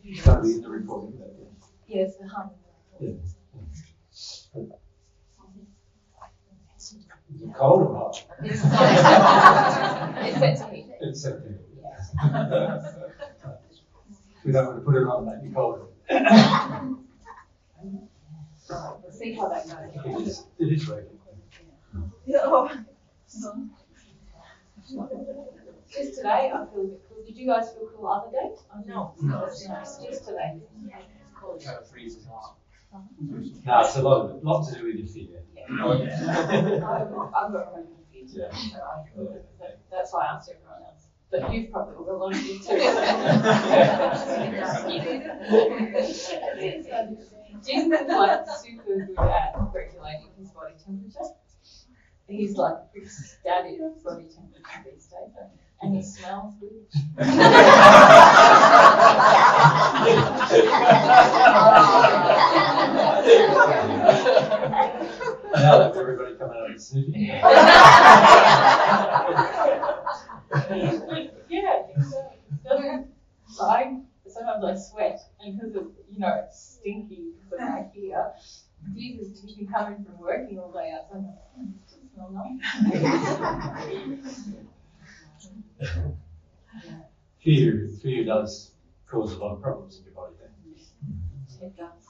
It's going to be in the recording. Yes, the hum. Yeah. Is it cold or hot? It's set to heat. It's set to heat. We don't want to put it on and make it colder. We'll see how that goes. It is working. Just today, I feel a bit cool. Did you guys feel cool other days? No. Just today. No, it's a lot to do with your fear. Yeah. I've got really good fears. Yeah. So that's why I asked everyone else. But you've probably got a lot of fears too. Jim is like super good at regulating his body temperature. He's like static body temperature these days, and he smells good. Now that everybody come out and sniffing. Yeah, like sometimes I sweat, and because of it's stinky because of my ear. Jesus, you can come in from working all day outside. It doesn't smell nice. Fear does cause a lot of problems in your body. It does.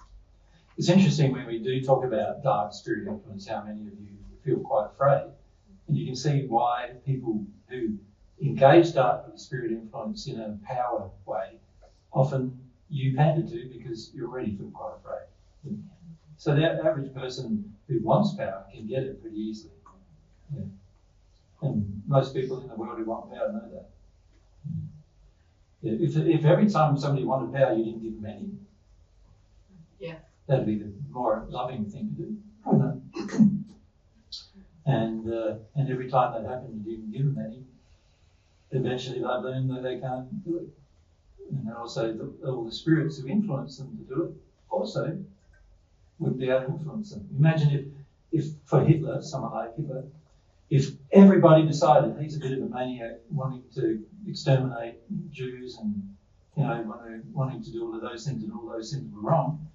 It's interesting when we do talk about dark spirit influence, how many of you feel quite afraid. And you can see why people who engage dark spirit influence in a power way, often you pander to because you already feel quite afraid. So the average person who wants power can get it pretty easily. Yeah. And most people in the world who want power know that. Yeah. If every time somebody wanted power, you didn't give them any, that'd be the more loving thing to do. And every time that happened, you didn't give them any. Eventually, they'd learn that they can't do it. And also, all the spirits who influence them to do it also would be able to influence them. Imagine if for Hitler, someone like Hitler, if everybody decided he's a bit of a maniac, wanting to exterminate Jews and wanting to do all of those things, and all those things were wrong,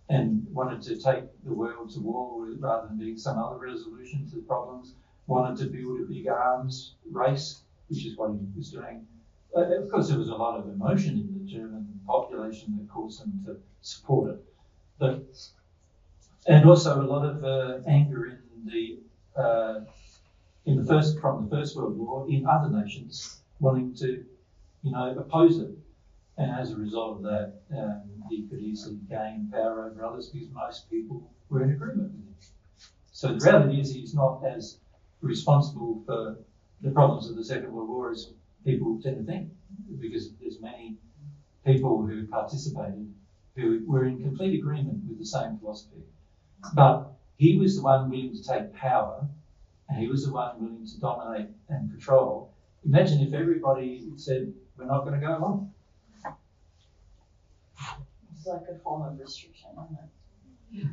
and wanted to take the world to war rather than being some other resolution to the problems, wanted to build a big arms race, which is what he was doing. Of course, there was a lot of emotion in the German population that caused them to support it, and also a lot of anger from the First World War in other nations wanting to, oppose it. And as a result of that, he could easily gain power over others because most people were in agreement with him. So the reality is he's not as responsible for the problems of the Second World War as people tend to think, because there's many people who participated who were in complete agreement with the same philosophy. But he was the one willing to take power, and he was the one willing to dominate and control. Imagine if everybody said, we're not going to go on. It's like a form of restriction, isn't it?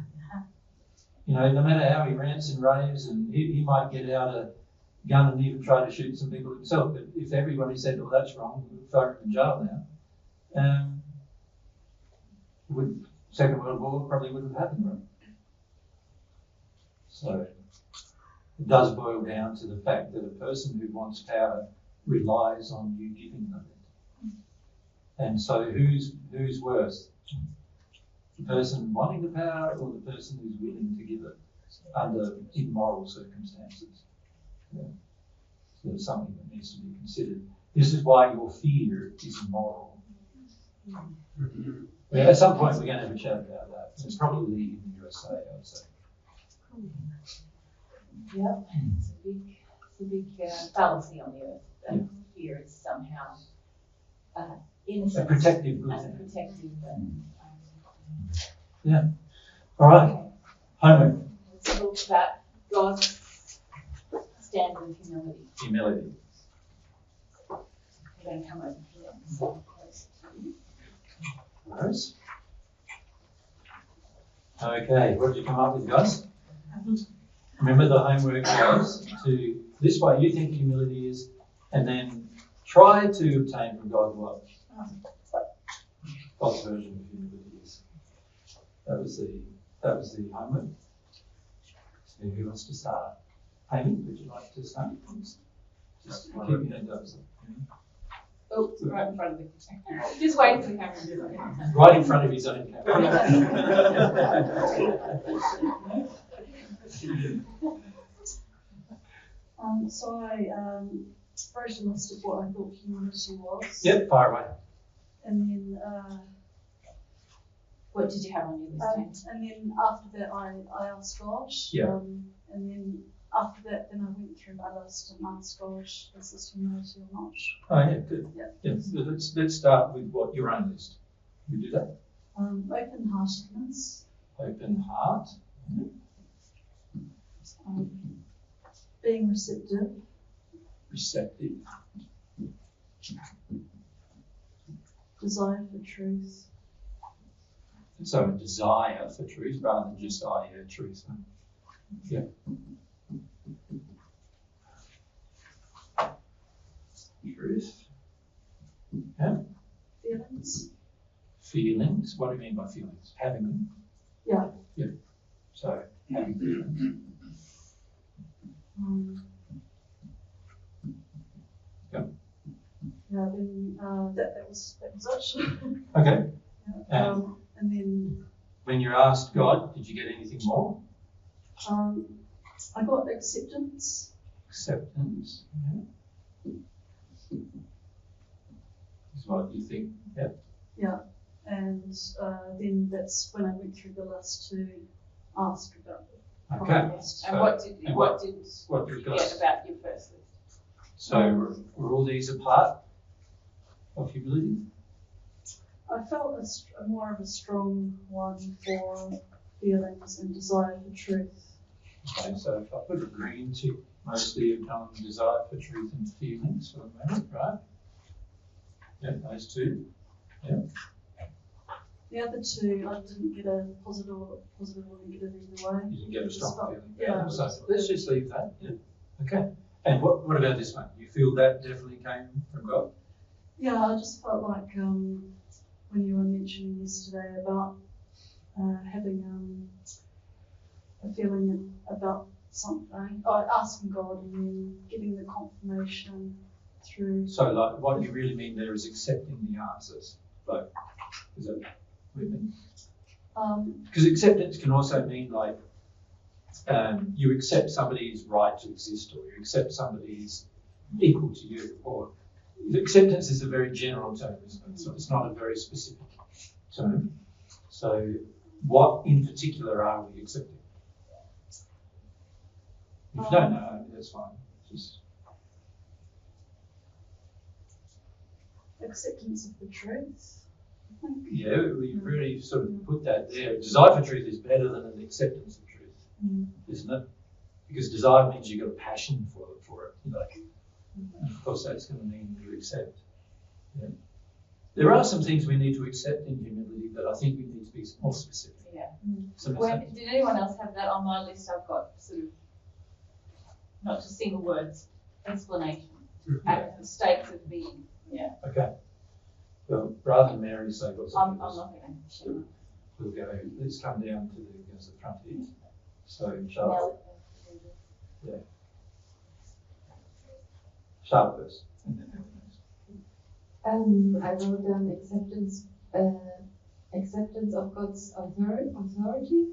No matter how he rants and raves, and he might get out a gun and even try to shoot some people himself, but if everybody said, well, that's wrong, we'll throw him in jail now, Second World War probably wouldn't have happened, right? So it does boil down to the fact that a person who wants power relies on you giving them it. And so who's worse? The person wanting the power, or the person who's willing to give it under immoral circumstances? Yeah. So there's something that needs to be considered. This is why your fear is immoral. Yeah, at some point we're going to have a chat about that. It's probably in the USA, I would say. Yep, it's a big fallacy on the earth that fear is somehow innocent. A protective good. And protective. Yeah. All right. Homework. Let's talk about God's standard of humility. Humility. We're going to come over here and sit close to you. Rose. Okay, what did you come up with, guys? Remember the homework goes to this way you think humility is, and then try to obtain from God what? God's version of humility is. That was the homework. So who wants to start? Amy, would you like to start? Just keep your hand up. Oh, it's right in front of me. Just wait for the camera. Right in front of his own camera. So I wrote a list of what I thought humility was. Yep, fire away. And then What did you have on your list? and then after that I asked God. Yeah. And then after that then I went through my list and asked God, is this humility or not? Oh yeah, good. Yeah. So let's start with what your own list. We do that. Open-heartedness. Open heart. Being receptive. Receptive. Desire for truth. So a desire for truth rather than just truth. Yeah. Truth. Yeah. Feelings. Feelings. What do you mean by feelings? Having them. Yeah. Yeah. So having feelings. Yeah. Yeah. Then that was it. Okay. Yeah. And then when you're asked God, did you get anything more? I got acceptance. Acceptance. Yeah. Is what you think. Yeah. Yeah. And then that's when I went through the list to ask about it. Okay. And what did you get about your first list? So were all these a part of humility? I felt more of a strong one for feelings and desire for truth. Okay, so if I put a green tick, mostly you've done desire for truth and feelings for the moment, right? Yeah, those two. Yeah. The other two, I didn't get a positive or negative either way. You didn't get a strong feeling. Yeah. So let's just leave that. Yeah. Okay. And what about this one? You feel that definitely came from God? Yeah, I just felt like when you were mentioning yesterday about having a feeling about something, asking God and then getting the confirmation through. So like what you really mean there is accepting the answers. Like, is that what you mean? Because acceptance can also mean like you accept somebody's right to exist, or you accept somebody's equal to you, or acceptance is a very general term, isn't it? So it's not a very specific term. So what in particular are we accepting? If you don't know, that's fine. Just acceptance of the truth. yeah, we really sort of put that there. Desire for truth is better than an acceptance of truth, isn't it? Because desire means you've got a passion for it. And of course, that's going to mean you accept. Yeah. There are some things we need to accept in humility, but I think we need to be more specific. Yeah. So Did anyone else have that on my list? I've got sort of not just single words, explanation, states of being. Yeah. Okay. Well, rather than Mary say what's I'm not going to. We'll go. Let's come down to the front here. So Charlotte. Yeah. Charlotte first. I wrote down acceptance of God's authority.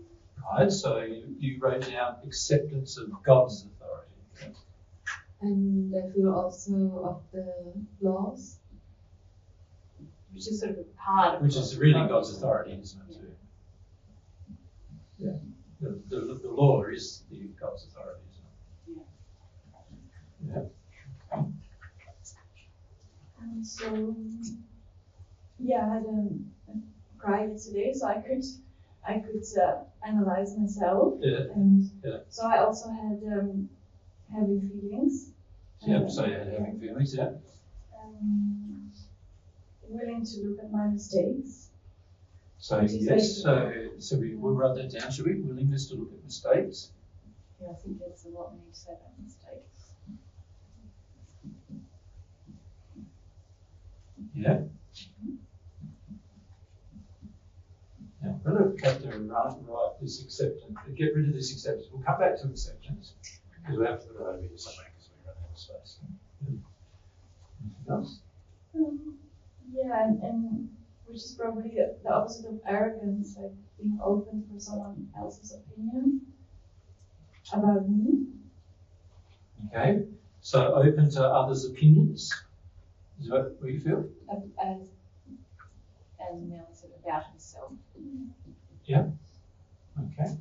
Right, so you wrote down acceptance of God's authority. Okay. And I feel also of the laws. Which is sort of a part of which is really God's authority, isn't it, too? Yeah. The law is God's authority, isn't it? Yeah. So, yeah, I had a cry yesterday, so I could analyze myself. Yeah. And Yeah. so I also had heavy feelings. Yeah, so you had having feelings, yeah. Willing to look at my mistakes. So yes, so we'll write that down, should we? Willingness to look at mistakes. Yeah, I think that's a lot we need to say about mistakes. Yeah. We're going to have to write this acceptance, get rid of this acceptance. We'll come back to acceptance because we have to put it over here somewhere because we run out of space. Anything else? Yeah, and which is probably the opposite of arrogance, like being open for someone else's opinion about me. Okay, so open to others' opinions. Is that what you feel? As Mel said, about himself. Yeah. Okay.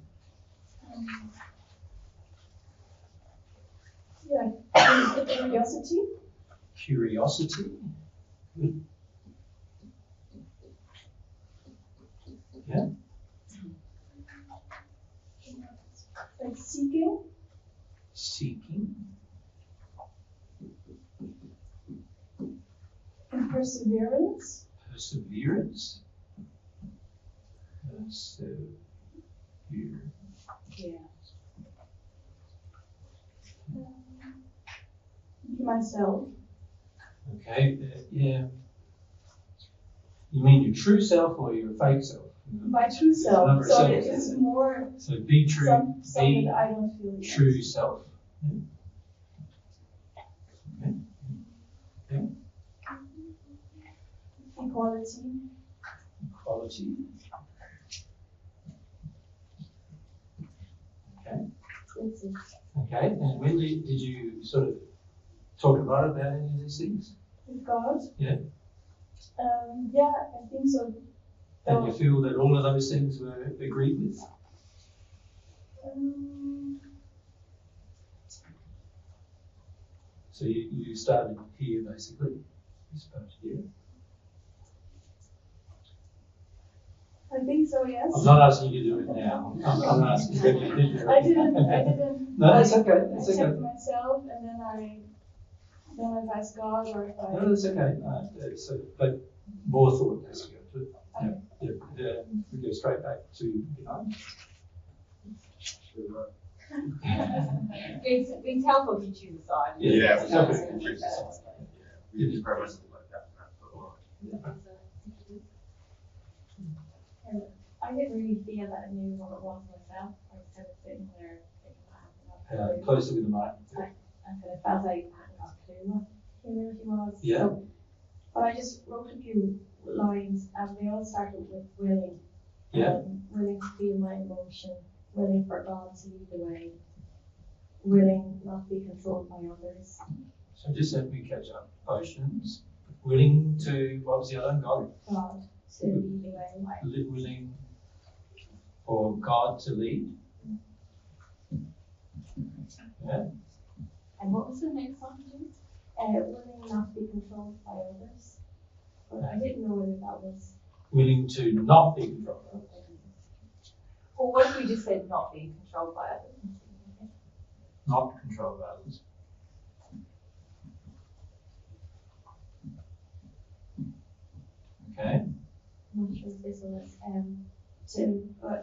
Yeah, curiosity. Curiosity. Good. Yeah. Like seeking. Seeking. And perseverance. Perseverance. Persevere. Yeah. Be myself. Okay. Yeah. You mean your true self or your fake self? My true self. So it is more. So be true. Something Be that I don't feel yet. true self. Yeah. Okay. Equality. Equality. Okay. That's it. Okay. And when did you sort of talk about any of these things? With God. Yeah. Yeah, I think so. And you feel that all of those things were agreed with? So you started here basically. You started here. I think so, yes. I'm not asking you to do it now. I'm asking whether you did do it. I didn't. No, that's okay. That's accept okay. myself, and then I've asked God, or if I. No, that's okay. But more thought has to go to it. Yeah. We go straight back to behind. It's helpful to choose a side. Yeah, it's helpful to choose a side. You just very much like that. And I didn't really feel that I knew what it was myself. I was kind of sitting there thinking I hadn't got a clue. Closer with the mic. I kind of felt like I hadn't got a clue what humility was. Yeah. So, but I just wrote a few lines, and they all started with willing. Yeah. Willing to feel my emotion, willing for God to lead the way, willing not to be controlled by others. So just let me catch up. Potions. Willing to, what was the other one? God to lead the way. Willing for God to lead. Yeah. And what was the next one, Jim? Willing not to be controlled by others. But I didn't know whether that was. Willing to not be controlled. Well, what if we just said not being controlled by others? Not controlled by others. Okay. I'm not sure if this was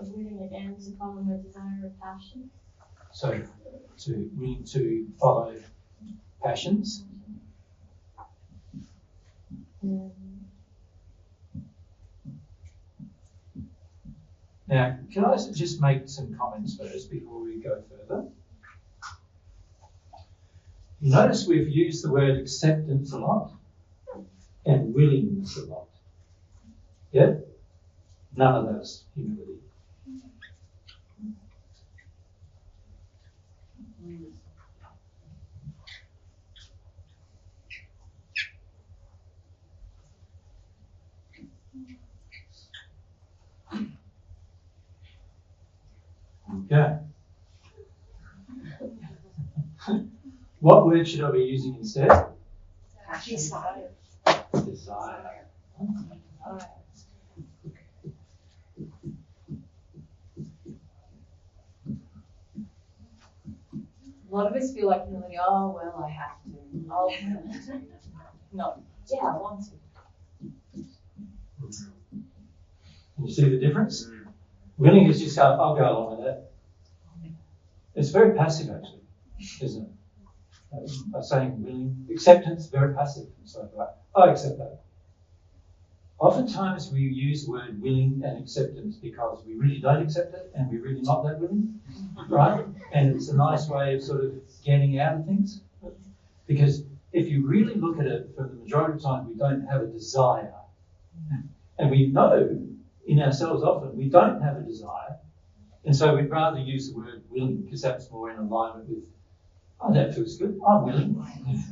willing again to follow my desire or passion. So willing to follow passions. Now, can I just make some comments first before we go further? You notice we've used the word acceptance a lot and willingness a lot. Yeah? None of those humility. Okay. What word should I be using instead? Desire. Desire. A lot of us feel like humility, oh, well, I have to. I'll No, yeah, I want to. Can you see the difference? Willing is just, I'll go along with that. It's very passive, actually, isn't it? By saying willing, acceptance, very passive. It's like, I accept that. oftentimes we use the word willing and acceptance because we really don't accept it and we're really not that willing, right? And it's a nice way of sort of getting out of things. Because if you really look at it, for the majority of the time, we don't have a desire. And we know in ourselves often we don't have a desire. And so we'd rather use the word willing because that's more in alignment with, oh, that feels good, I'm willing,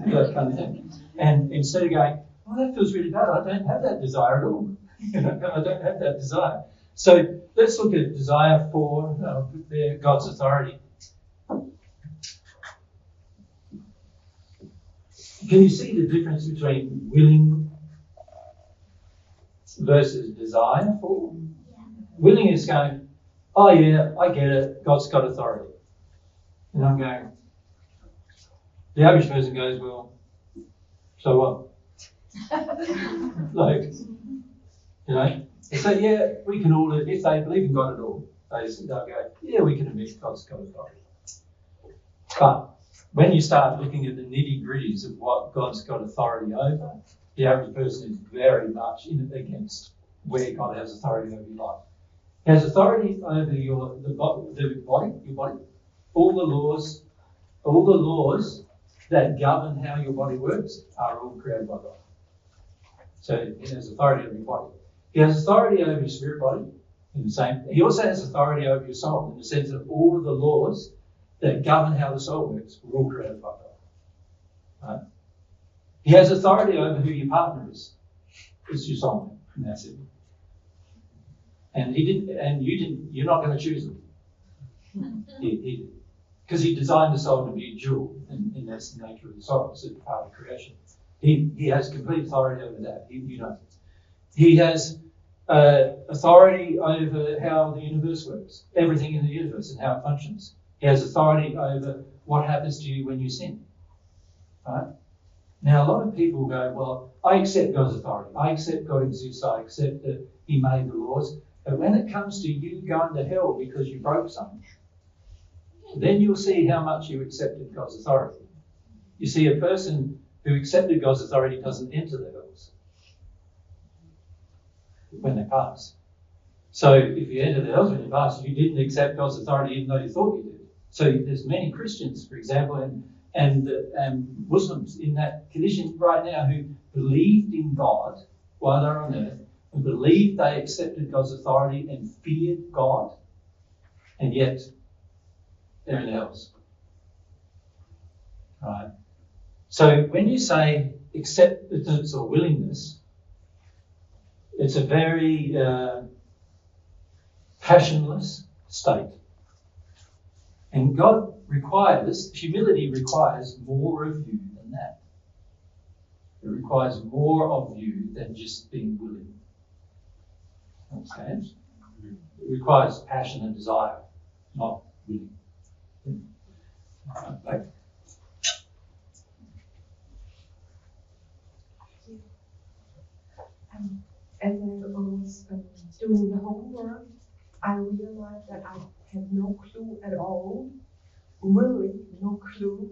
that kind of thing. And instead of going, oh, that feels really bad, I don't have that desire at all. I don't have that desire. So let's look at desire for God's authority. Can you see the difference between willing versus desire for? Willing is going, oh yeah, I get it, God's got authority. And I'm going, the average person goes, well, so what? Like, you know, they say, yeah, we can all, if they believe in God at all, they'll go, yeah, we can admit God's got authority. But when you start looking at the nitty-gritties of what God's got authority over, the average person is very much in it against where God has authority over your life. He has authority over the body, your body, all the laws that govern how your body works are all created by God. So he has authority over your body. He has authority over your spirit body in the same. He also has authority over your soul in the sense that all of the laws that govern how the soul works were all created by God. Right? He has authority over who your partner is. It's your soulmate, and that's it. And you're not going to choose him. Because he designed the soul to be a jewel, and that's the nature of the soul. It's a part of creation. He has complete authority over that. You know, he has authority over how the universe works, everything in the universe and how it functions. He has authority over what happens to you when you sin. Right? Now, a lot of people go, well, I accept God's authority. I accept God exists. I accept that he made the laws. But when it comes to you going to hell because you broke something, then you'll see how much you accepted God's authority. You see, a person who accepted God's authority doesn't enter the hells when they pass. So if you enter the hells when you pass, you didn't accept God's authority even though you thought you did. So there's many Christians, for example, and Muslims in that condition right now who believed in God while they're on earth and believed they accepted God's authority and feared God, and yet they're in the hells. Right? So when you say acceptance or willingness, it's a very passionless state. And God humility requires more of you than that. It requires more of you than just being willing. Understand? It requires passion and desire, not willing. Okay. As I was doing the homework, I realized that I had no clue at all, really no clue,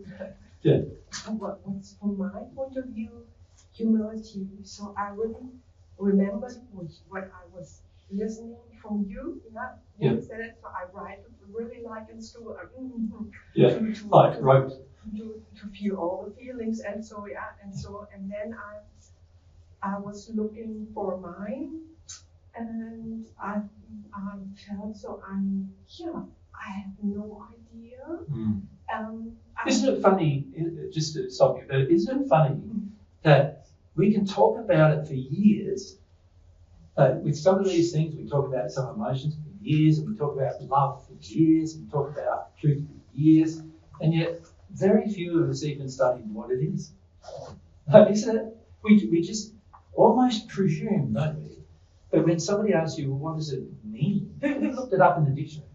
Yeah. what's from my point of view humility. So I really remembered what I was listening from you. Yeah, you said it. So I write really like in school. To feel all the feelings and so and then I was looking for mine, and I felt so I have no idea. Isn't it funny, just to stop you, but isn't it funny that we can talk about it for years? With some of these things, we talk about some emotions for years, and we talk about love for years, and we talk about truth for years, and yet very few of us even study what it is. Isn't it? We just almost presume, don't we? But when somebody asks you, well, what does it mean? Who looked it up in the dictionary?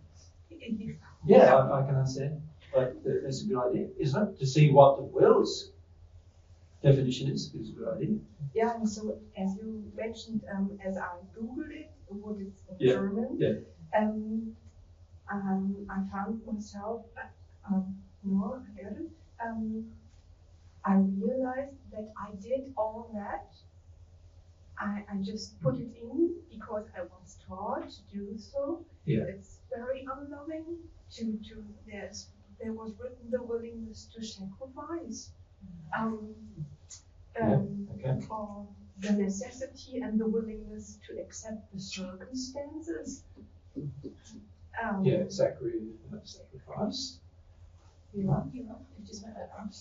Yeah, I can understand. But that's a good idea, isn't it? To see what the world's definition is a good idea. Yeah, and so as you mentioned, as I Googled it, what is German, I found myself I realized that I did all that I just put it in because I was taught to do so. Yeah. It's very unloving there was written the willingness to sacrifice. Okay. Or the necessity and the willingness to accept the circumstances. Sacrifice. You just made that up.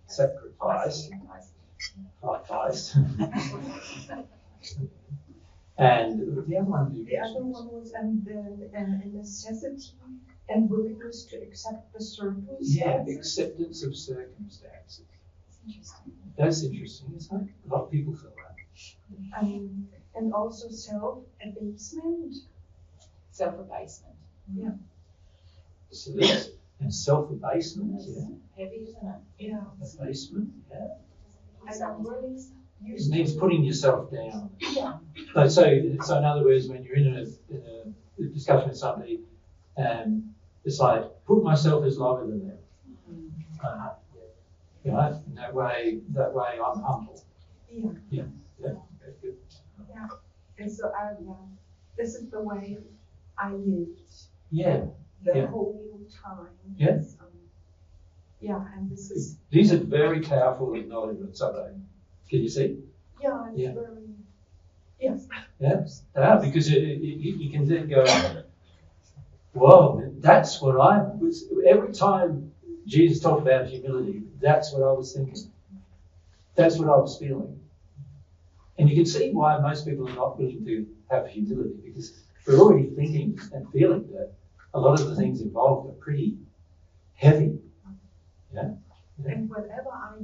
Sacrifice. And the other one. The other one was the necessity and willingness to accept the circumstances. Yeah, acceptance of circumstances. Interesting. That's interesting, isn't it? A lot of people feel that. And also self-abasement. Self-abasement. Yeah. So this, and self-abasement, Heavy, isn't it? Yeah. Abasement, yeah. And I'm really It used means to putting yourself down. Yeah. So in other words, when you're in a discussion with somebody, it's like, put myself as lower than them. You know, and that way I'm humble. Yeah. Yeah, that's good. Yeah. And so this is the way I lived. Yeah. The whole time. Yeah. And this is. These are very powerful acknowledgements, aren't they? Can you see? Yeah, it's very. Yes. Yeah, they are, because you can then go, whoa, that's what I was. Every time Jesus talked about humility, that's what I was thinking. That's what I was feeling. And you can see why most people are not willing to have humility, because we're already thinking and feeling that a lot of the things involved are pretty heavy. Yeah. And whenever I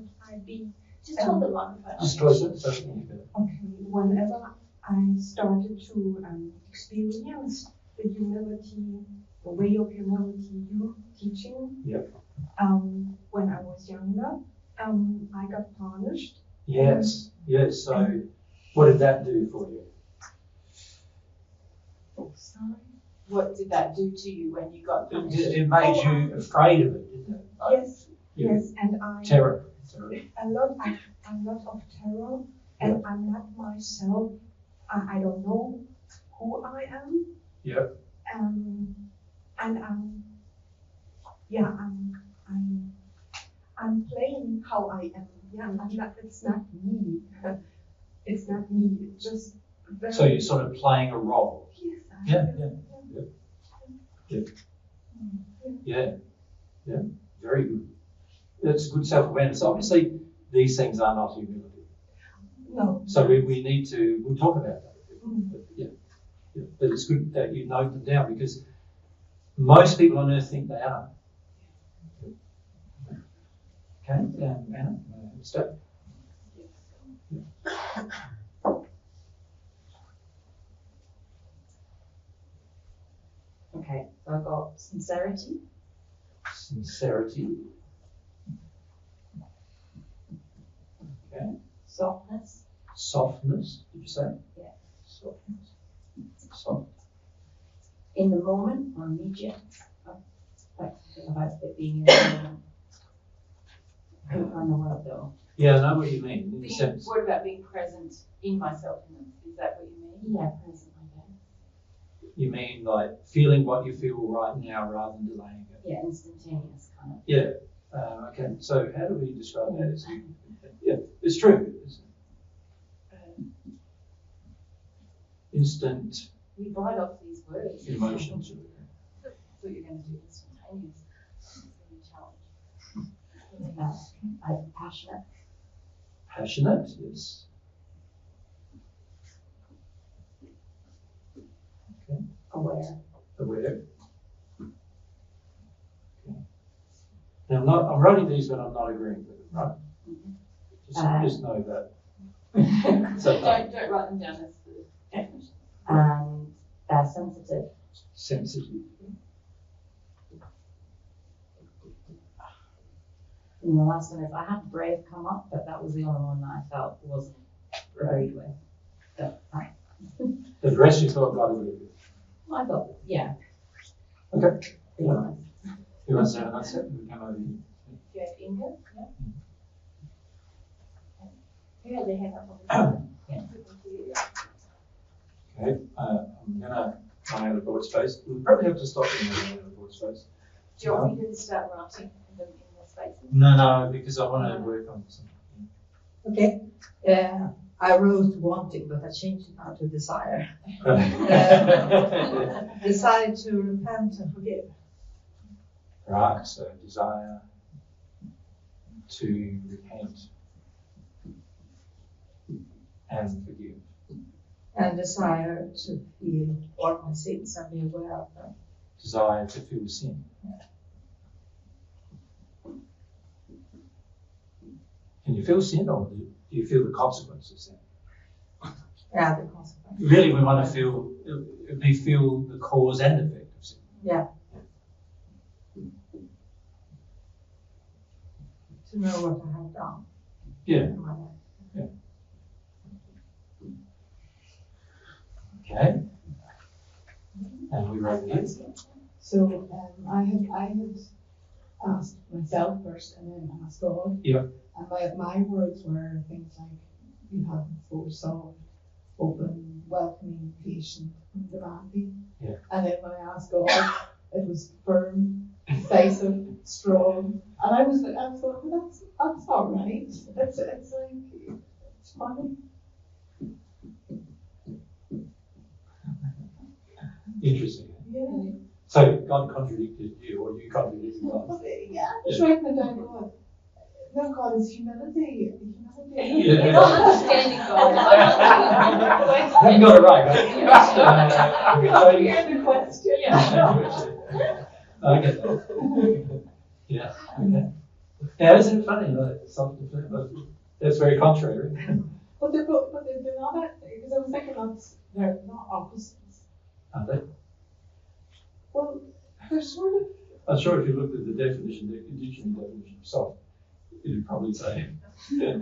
be. Just hold the microphone. Just close it so you can. Okay, whenever I started to experience the humility, the way of humility you teaching, when I was younger, I got punished. Yes. So, what did that do for you? Sorry? What did that do to you when you got punished? It made you afraid of it, didn't it? Yes, and I. Terror. A lot of terror, and I'm not myself. I don't know who I am. Yeah. And I'm playing how I am. Yeah, it's not me. It's not me. It's just. So you're sort of playing a role. Yes. Yeah. Very good. That's good self-awareness. Obviously, these things are not humility. No. So we'll talk about that. But but it's good that you note them down, because most people on earth think they are. Okay, Anna, step. Okay, so I've got sincerity. Sincerity. Okay. Softness. Softness, did you say? Yeah. Softness. Soft. In the moment or immediate. Like about it being in the moment. I couldn't find the word though. Yeah, I know what you mean, in the sense. What about being present in myself? Is that what you mean? Yeah, present, I guess. You mean like feeling what you feel right now rather than delaying it? Yeah, instantaneous kind of. Yeah. Okay. So how do we describe that? Yeah, it's true. Instant We bite off these words. emotions. I thought you were going to do instantaneous. It's a challenge. I'm passionate. Passionate, yes. Okay. Aware. Aware. Okay. Now I'm writing these, but I'm not agreeing with them, right? Just know that. So Don't write them down as the definition. And sensitive. sensitive. And the last one is I had brave come up, but that was the only one that I felt wasn't agreed with. But The rest you thought got agree with. I thought, yeah. Okay. Be honest. Who wants to have another set? We come over here. Do you have Inga? No? Yeah, they have that problem. Okay, I'm gonna run out of board space. We'll probably have to stop in running out of board space. Do you want me to start writing in the spaces? No, because I want to work on something. Okay. I wrote wanting, but I changed it now to desire. Desire to repent and forgive. Right, so desire to repent and forgive. And desire to feel all my sins and be aware of them. Desire to feel sin. Can you feel sin, or do you feel the consequence of sin? Yeah, the consequence. Really, we want to feel the cause and effect of sin. Yeah. To know what I have done. Yeah. In my life. Okay. And we wrote it. So I had asked myself first and then asked God. Yeah. And my words were things like, you have foresaw, open, welcoming, patient, and demanding. Yeah. And then when I asked God, it was firm, decisive, strong. And I was going, well, that's all right. It's like, it's fine. Interesting. Yeah. So God contradicted you, or you contradicted God? Yeah, I was writing it down, God. No, God is humility. Yeah. You're not understanding God. You got it right. Here's the question. I get that. Yeah. Okay. Now, isn't it funny? Like, that's very contrary. But they're not, because I was thinking they're not opposites. Aren't they? Well, they're sort of. I'm sure if you looked at the definition, the dictionary definition of soft, it'd probably say. Yeah.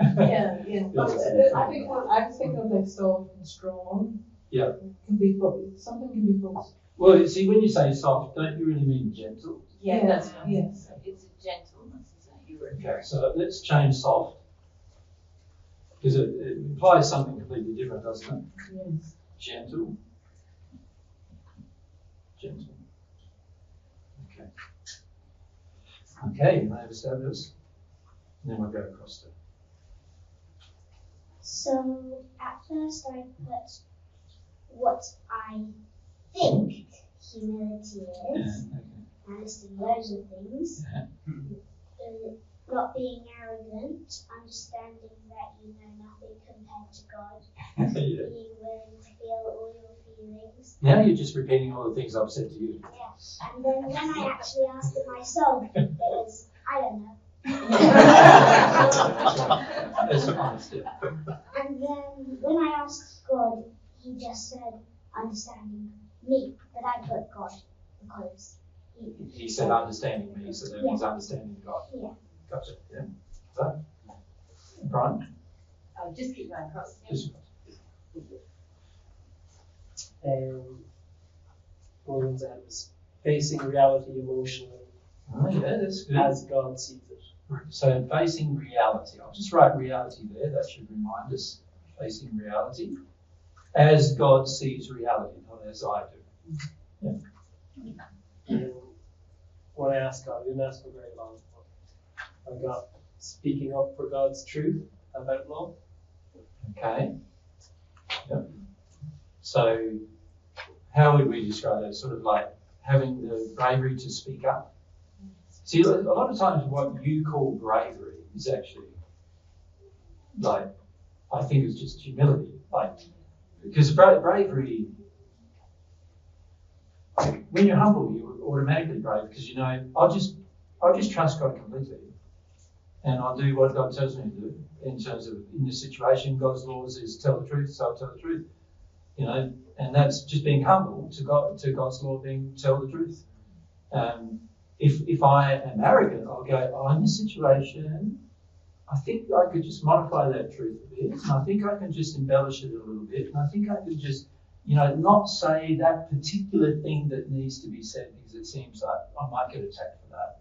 But I think I was thinking of like soft and strong. Yeah. Can be both. Something can be both. Well, you see, when you say soft, don't you really mean gentle? Yeah, that's right. Yes. It's a gentleness, isn't it? You were Okay, so let's change soft. Because it implies something completely different, doesn't it? Yes. Gentle. Gentle. Okay. Okay, you may have established. And then we'll go across to. So at first I put what I think humility is. Okay. I listed loads of things. Yeah. Not being arrogant, understanding that you know nothing compared to God, Yeah. being willing to feel all your feelings. Now you're just repeating all the things I've said to you. Yeah. And then when I actually asked it myself, it was, I don't know. That's honesty. And then when I asked God, he just said, understanding me. But I put God because He said understanding me, so that means understanding God. Yeah. Gotcha. Yeah. So, Brian? just keep going across. Just one of the ones I had was facing reality emotionally yeah, that's good. as God sees it. So facing reality. I'll just write reality there. That should remind us. Facing reality. As God sees reality, not as I do. And when I asked God, I didn't ask for very long. I got speaking up for God's truth about law. Okay. Yep. So how would we describe that? Sort of like having the bravery to speak up. See, a lot of times what you call bravery is actually like, I think it's just humility. Like, because bravery, when you're humble, you're automatically brave because you know, I'll just trust God completely. And I'll do what God tells me to do in terms of, in this situation, God's laws is tell the truth, so I'll tell the truth. You know, and that's just being humble to God's law being tell the truth. If I am arrogant, I'll go, in this situation, I think I could just modify that truth a bit, and I think I can just embellish it a little bit, and I think I can just, not say that particular thing that needs to be said because it seems like I might get attacked for that,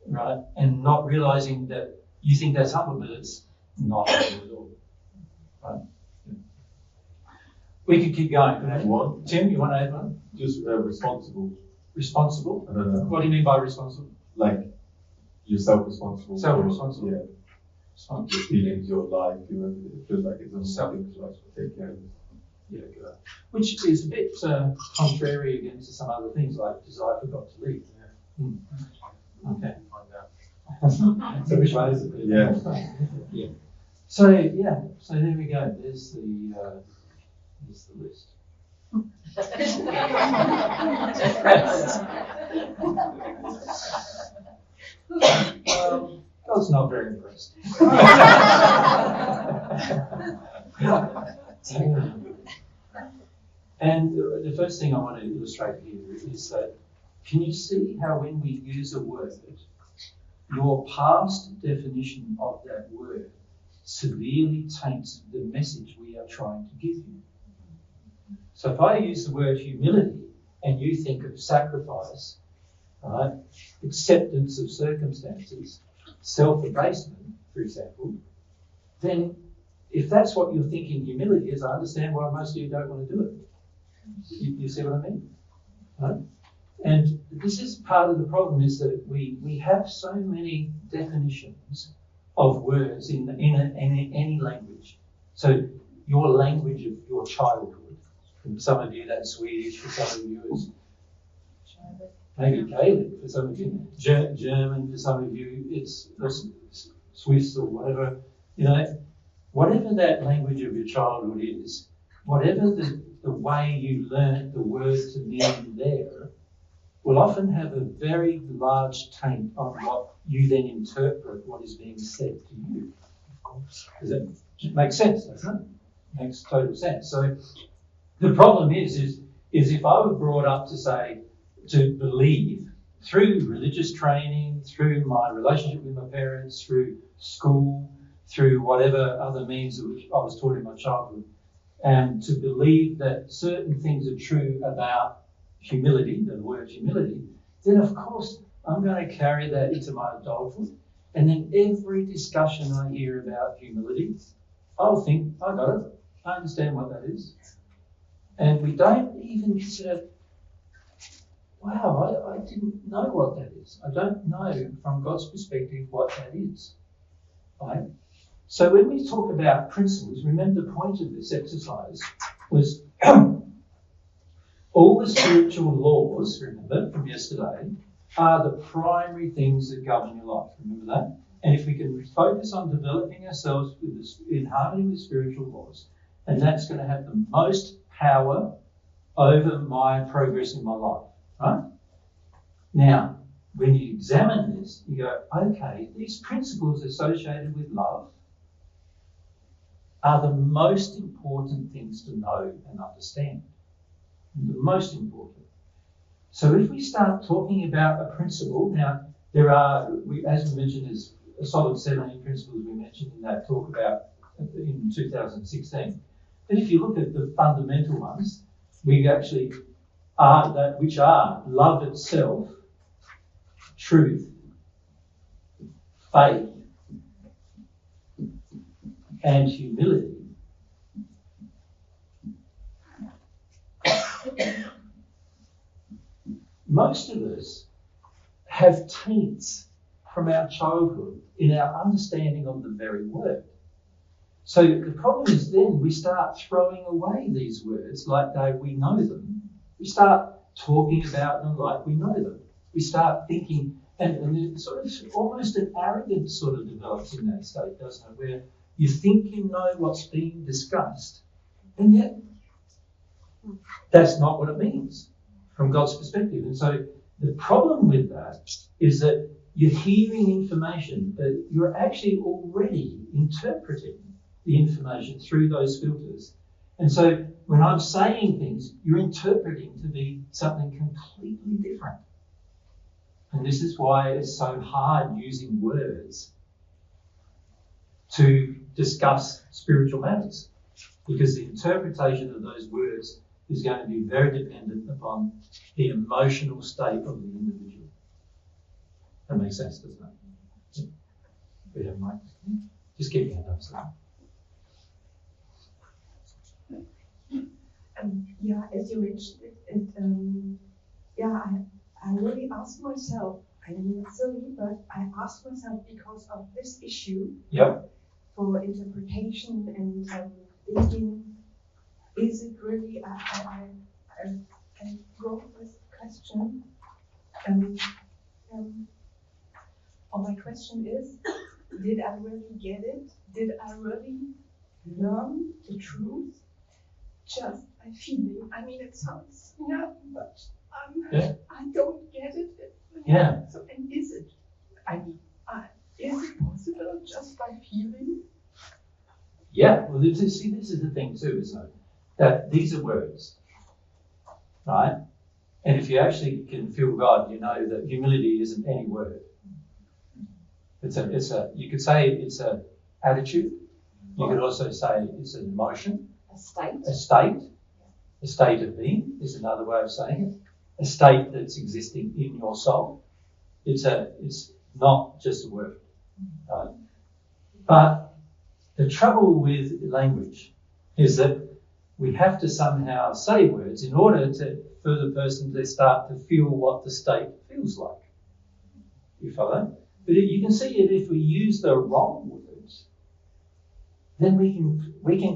right? And not realizing that you think that's humble, but it's not humble at all. Right? Yeah. We could keep going. Can I add one? Tim, you want to add one? Just responsible. Responsible? I don't know. What do you mean by responsible? Like you're self-responsible. Self-responsible. Yeah. Your feelings, your life, your everything. It feels like it's on something to take care of it. Yeah, good. Which is a bit contrary again to some other things like desire forgot to leave. Yeah. Okay. Find out. So which way is it? Yeah. Yeah. So yeah. So there we go. There's the list. God's not very impressed. And the first thing I want to illustrate here is that, can you see how when we use a word, your past definition of that word severely taints the message we are trying to give you? So if I use the word humility and you think of sacrifice, right, acceptance of circumstances, self-abasement, for example, then if that's what you're thinking humility is, I understand why most of you don't want to do it. You see what I mean? Right? And this is part of the problem, is that we have so many definitions of words in any language. So your language of your childhood, for some of you that's Swedish, for some of you it's maybe Gaelic, for some of you German, for some of you it's Swiss or whatever. You know, whatever that language of your childhood is, whatever the way you learnt the word to mean there, will often have a very large taint on what you then interpret what is being said to you. Of course. Does that make sense, doesn't it? Makes total sense. So the problem is if I were brought up to believe through religious training, through my relationship with my parents, through school, through whatever other means which I was taught in my childhood, and to believe that certain things are true about humility, the word humility, then of course I'm going to carry that into my adulthood. And then every discussion I hear about humility, I'll think, I got it. I understand what that is. And we don't even consider, wow, I didn't know what that is. I don't know from God's perspective what that is. Right? So when we talk about principles, remember the point of this exercise was all the spiritual laws, remember, from yesterday, are the primary things that govern your life. Remember that? And if we can focus on developing ourselves in harmony with spiritual laws, and that's going to have the most power over my progress in my life. Right? Now, when you examine this, you go, okay, these principles associated with love are the most important things to know and understand. The most important. So if we start talking about a principle, now there are, as we mentioned, there's a solid 17 principles we mentioned in that talk about in 2016. But if you look at the fundamental ones, we actually are that, which are love itself, truth, faith, and humility. Most of us have taints from our childhood in our understanding of the very word. So the problem is then we start throwing away these words like we know them. We start talking about them like we know them. We start thinking, and it sort of almost an arrogance sort of develops in that state, doesn't it? Where you think you know what's being discussed, and yet that's not what it means from God's perspective. And so the problem with that is that you're hearing information, but you're actually already interpreting the information through those filters. And so when I'm saying things, you're interpreting to be something completely different. And this is why it's so hard using words to discuss spiritual matters, because the interpretation of those words is going to be very dependent upon the emotional state of the individual. That makes sense, doesn't it? We have mic. Just keep your hand up. So. yeah, as you mentioned, I really asked myself, I mean, it's silly, but I asked myself because of this issue for interpretation and thinking, is it really, I wrote this question, my question is, did I really get it? Did I really learn the truth just by feeling? I mean, it sounds but I don't get it. Yeah. So, and is it? I mean, is it possible just by feeling? Yeah. Well, this is the thing too, isn't it? That these are words, right? And if you actually can feel God, you know that humility isn't any word. You could say it's an attitude. You could also say it's an emotion. A state. A state. A state of being is another way of saying it. A state that's existing in your soul. It's not just a word. Right? But the trouble with language is that we have to somehow say words in order for the person to start to feel what the state feels like. You follow? But you can see it if we use the wrong words, then we can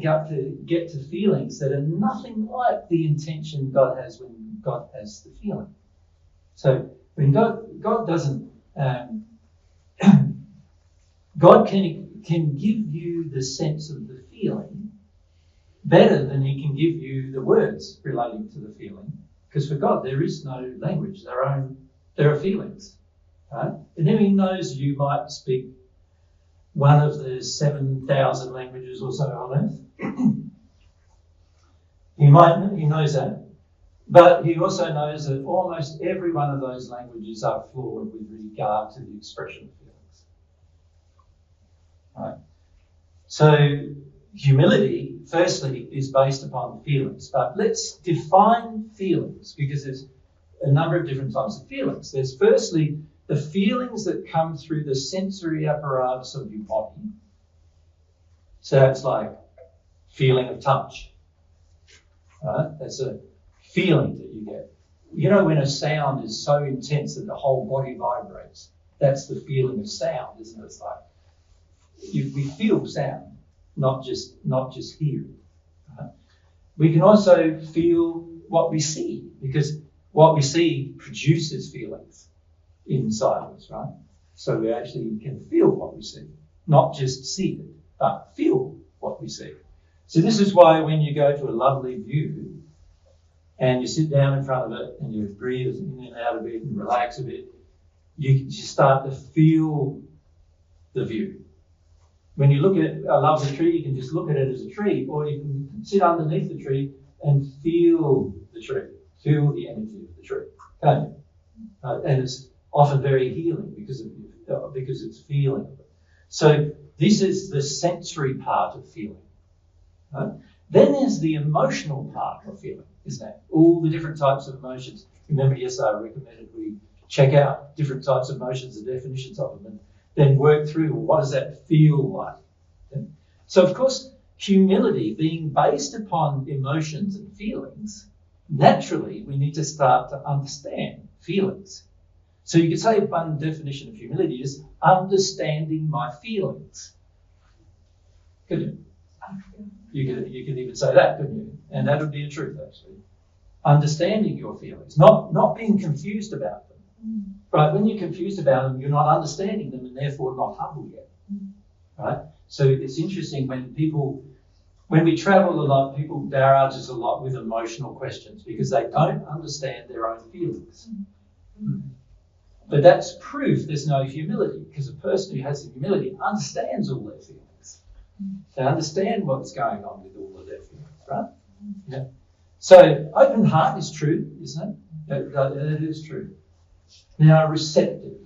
get to feelings that are nothing like the intention God has when God has the feeling. So when God doesn't, God can give you the sense of the feeling better than He can give you the words relating to the feeling, because for God there is no language. There are feelings. Right? And then He knows you might speak one of the 7,000 languages or so on earth. He knows that. But He also knows that almost every one of those languages are flawed with regard to the expression of feelings. Right? So humility, firstly, is based upon feelings. But let's define feelings, because there's a number of different types of feelings. There's firstly the feelings that come through the sensory apparatus of your body. So that's like feeling of touch. Right? That's a feeling that you get. You know, when a sound is so intense that the whole body vibrates, that's the feeling of sound, isn't it? It's like we feel sound, not just hear it. Right? We can also feel what we see, because what we see produces feelings inside of us, right? So we actually can feel what we see, not just see it, but feel what we see. So this is why when you go to a lovely view and you sit down in front of it and you breathe in and out a bit and relax a bit, you start to feel the view. When you look at a lovely tree, you can just look at it as a tree, or you can sit underneath the tree and feel the tree, feel the energy of the tree, can't you? And it's often very healing because it's feeling of it. So this is the sensory part of feeling. Right? Then there's the emotional part of feeling, isn't it? All the different types of emotions. Remember, yesterday I recommended we check out different types of emotions, the definitions of them, and then work through what does that feel like. Okay? So of course, humility being based upon emotions and feelings, naturally we need to start to understand feelings. So you could say one definition of humility is understanding my feelings. Couldn't you? You could even say that, couldn't you? And that would be a truth, actually. Understanding your feelings, not being confused about them. Right? When you're confused about them, you're not understanding them and therefore not humble yet. Right? So it's interesting when we travel a lot, people barrage us a lot with emotional questions because they don't understand their own feelings. But that's proof there's no humility, because a person who has humility understands all their feelings. They understand what's going on with all of their feelings, right? Yeah. So open heart is true, isn't it? That is true. Now, receptive.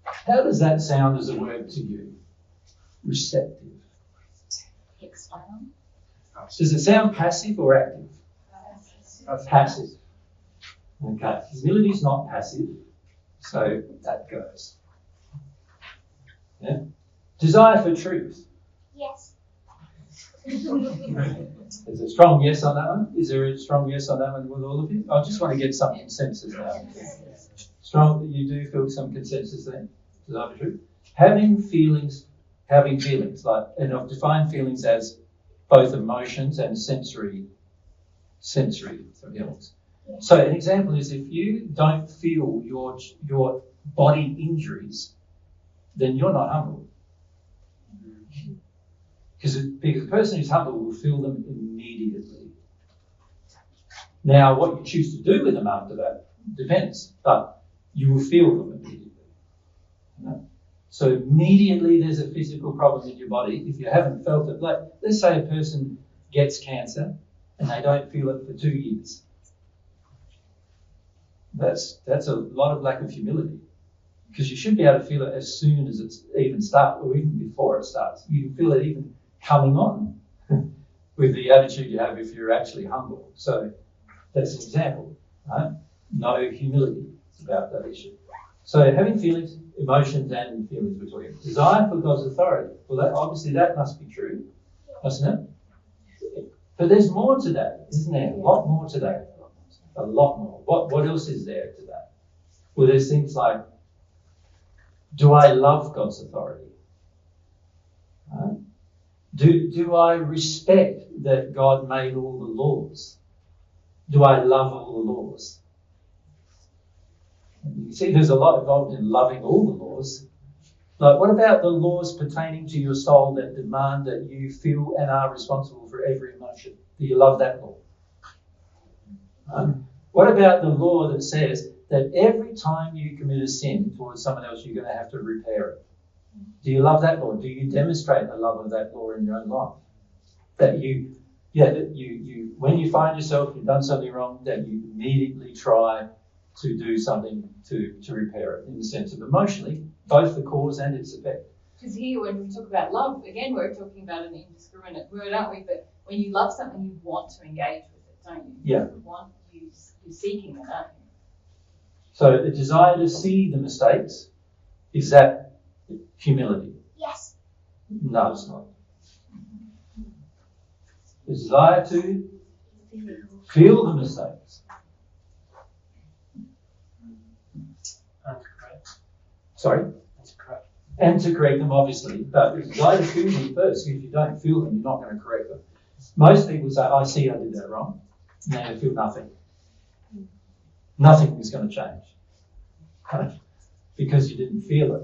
How does that sound as a word to you? Receptive. Expound. Does it sound passive or active? Passive. Okay. Humility is not passive, so that goes. Yeah. Desire for truth. Yes. There's a strong yes on that one. Is there a strong yes on that one with all of you? I just want to get some consensus now. Strong, you do feel some consensus there? Is that true? Having feelings, like, and I've defined feelings as both emotions and sensory feelings. So an example is if you don't feel your body injuries, then you're not humble. Because the person who's humble will feel them immediately. Now, what you choose to do with them after that depends, but you will feel them immediately. So immediately there's a physical problem in your body. If you haven't felt it, like let's say a person gets cancer and they don't feel it for 2 years. That's a lot of lack of humility, because you should be able to feel it as soon as it even starts, or even before it starts. You can feel it even coming on with the attitude you have if you're actually humble. So that's an example, right? No humility about that issue. So having feelings, emotions, and feelings we're talking about. Desire for God's authority. Well, obviously that must be true, mustn't it? But there's more to that, isn't there? A lot more to that. A lot more. What else is there to that? Well, there's things like, do I love God's authority? Do I respect that God made all the laws? Do I love all the laws? You see, there's a lot involved in loving all the laws. Like, what about the laws pertaining to your soul that demand that you feel and are responsible for every emotion? Do you love that law? What about the law that says that every time you commit a sin towards someone else, you're going to have to repair it? Do you love that law? Do you demonstrate the love of that law in your own life? That you when you find yourself, you've done something wrong, that you immediately try to do something to repair it, in the sense of emotionally, both the cause and its effect. Because here, when we talk about love, again, we're talking about an indiscriminate word, aren't we? But when you love something, you want to engage with it, don't you? Yeah. You're seeking it, aren't you? So the desire to see the mistakes, is that humility? Yes. No, it's not. The desire to feel the mistakes. And to correct. Sorry? And to correct. And to correct them, obviously. But the desire to feel them first. If you don't feel them, you're not going to correct them. Most people say, I see I did that wrong. And then they feel nothing. Nothing is going to change. Okay? Because you didn't feel it.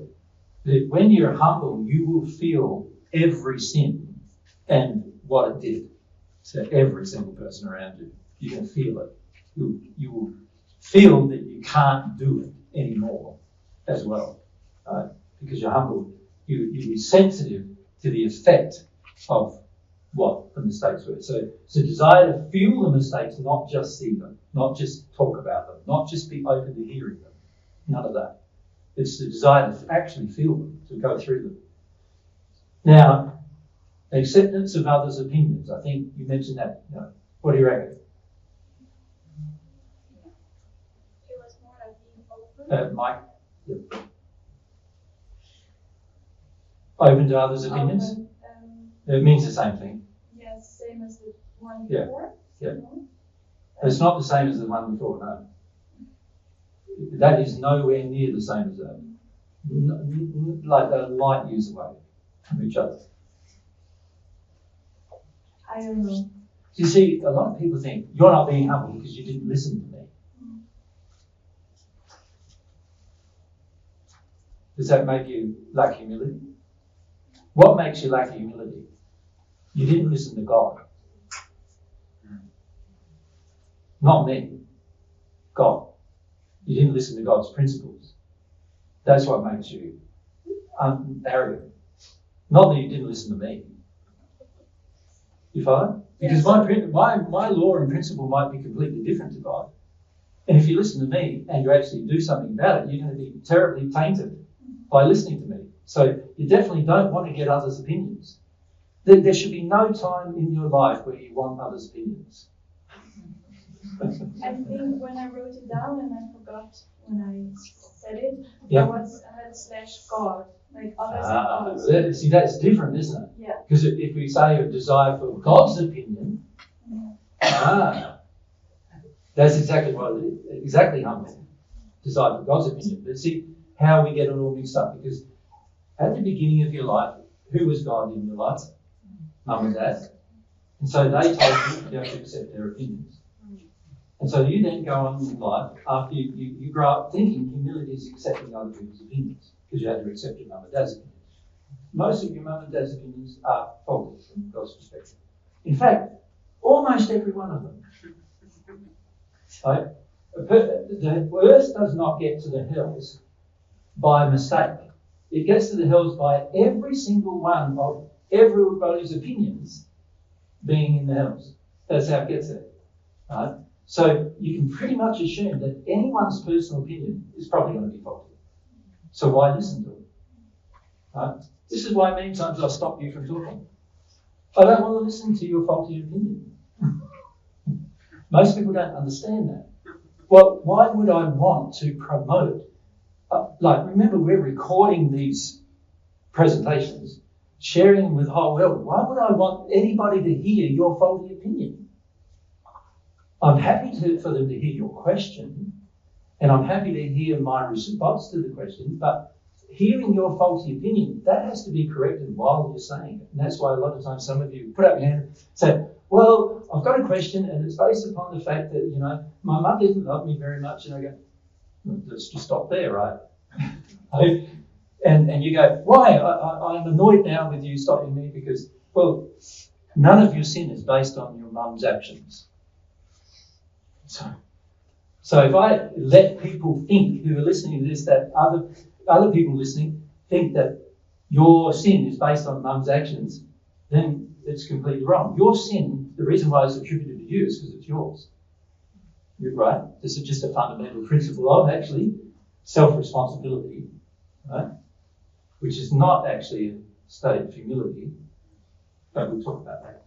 But when you're humble, you will feel every sin and what it did to every single person around you. You're going to feel it. You will feel that you can't do it anymore as well. Because you're humble. You'll be sensitive to the effect of what the mistakes were. So desire to feel the mistakes, not just see them, not just talk about them, not just be open to hearing them. None of that. It's the desire to actually feel them, to go through them. Now, acceptance of others' opinions. I think you mentioned that. What do you reckon? It was more like being open. Mike? Yep. Open to others' opinions? Open, it means the same thing. yes, same as the one Yeah. before. Yeah. No? It's not the same as the one before, no. That is nowhere near the same as that. Like a light years away from each other. I don't know. You see, a lot of people think you're not being humble because you didn't listen to me. Does that make you lack humility? What makes you lack humility? You didn't listen to God. Not me. God. You didn't listen to God's principles. That's what makes you arrogant. Not that you didn't listen to me. You follow? Because my law and principle might be completely different to God. And if you listen to me and you actually do something about it, you're going to be terribly tainted by listening to me. So you definitely don't want to get others' opinions. There should be no time in your life where you want others' opinions. I think when I wrote it down and I forgot when I said it, Yeah. I had /God Like others. See, that's different, isn't it? Yeah. Because if we say a desire for God's opinion, that's exactly what it is. Exactly humble. Desire for God's opinion. But see how we get it all mixed up, because at the beginning of your life, who was God in your life? Mum and Dad. And so they told you have to accept their opinions. And so you then go on in life after you grow up thinking humility is accepting other people's opinions, because you had to accept your mum and dad's opinions. Most of your mum and dad's opinions are faulty from God's perspective. In fact, almost every one of them. Right? The earth does not get to the hells by mistake. It gets to the hells by every single one of everybody's opinions being in the hells. That's how it gets there. Right? So you can pretty much assume that anyone's personal opinion is probably going to be faulty. So why listen to it? Right? This is why many times I stop you from talking. I don't want to listen to your faulty opinion. Most people don't understand that. Well, why would I want to promote? Remember, we're recording these presentations, sharing them with the whole world. Why would I want anybody to hear your faulty opinion? I'm happy for them to hear your question, and I'm happy to hear my response to the question, but hearing your faulty opinion, that has to be corrected while you're saying it. And that's why a lot of times some of you put up your hand and say, well, I've got a question, and it's based upon the fact that, my mum didn't love me very much. And I go, let's just stop there, right? and you go, why? I'm annoyed now with you stopping me because, well, none of your sin is based on your mum's actions. So if I let people think who are listening to this, that other people listening think that your sin is based on mum's actions, then it's completely wrong. Your sin, the reason why it's attributed to you is because it's yours. Right? This is just a fundamental principle of actually self-responsibility, right? Which is not actually a state of humility, but we'll talk about that.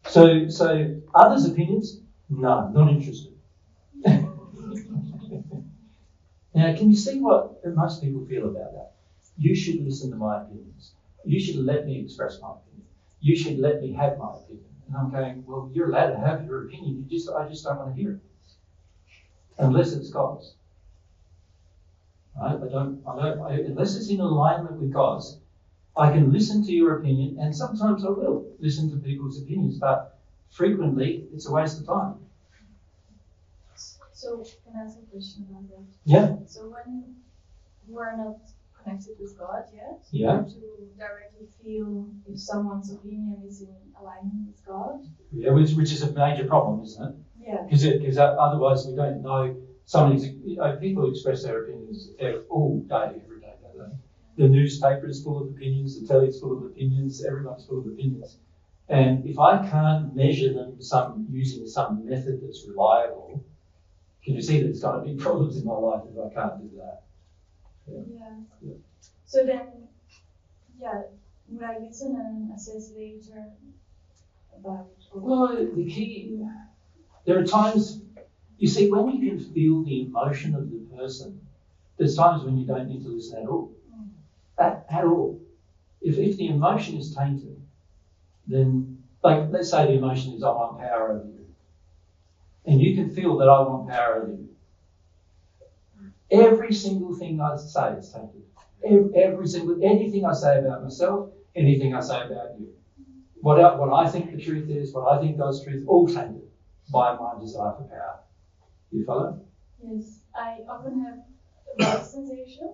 So others' opinions, no, not interested. Now, can you see what most people feel about that? You should listen to my opinions. You should let me express my opinion. You should let me have my opinion. And I'm going, well, you're allowed to have your opinion. I just don't want to hear it. Unless it's God's. Right? Unless it's in alignment with God's, I can listen to your opinion, and sometimes I will listen to people's opinions, but frequently it's a waste of time. So can I ask a question about that? Yeah. So when we're not connected with God yet, yeah, to directly feel if someone's opinion is in alignment with God. Yeah, which is a major problem, isn't it? Yeah. Because otherwise we don't know. People express their opinions all day, every day, don't they? The newspaper is full of opinions, the telly's full of opinions, everyone's full of opinions. And if I can't measure them using some method that's reliable, can you see there's going to be problems in my life if I can't do that? Yeah. So then, would I listen and assess later about? Well, the key, there are times, you see, when you can feel the emotion of the person, there's times when you don't need to listen at all. At all. If the emotion is tainted, then, let's say the emotion is I want power over you. And you can feel that I want power over you. Every single thing I say is tainted. Anything I say about myself, anything I say about you. What I think the truth is, what I think God's truth, all tainted by my desire for power. You follow? Yes. I often have a bad sensation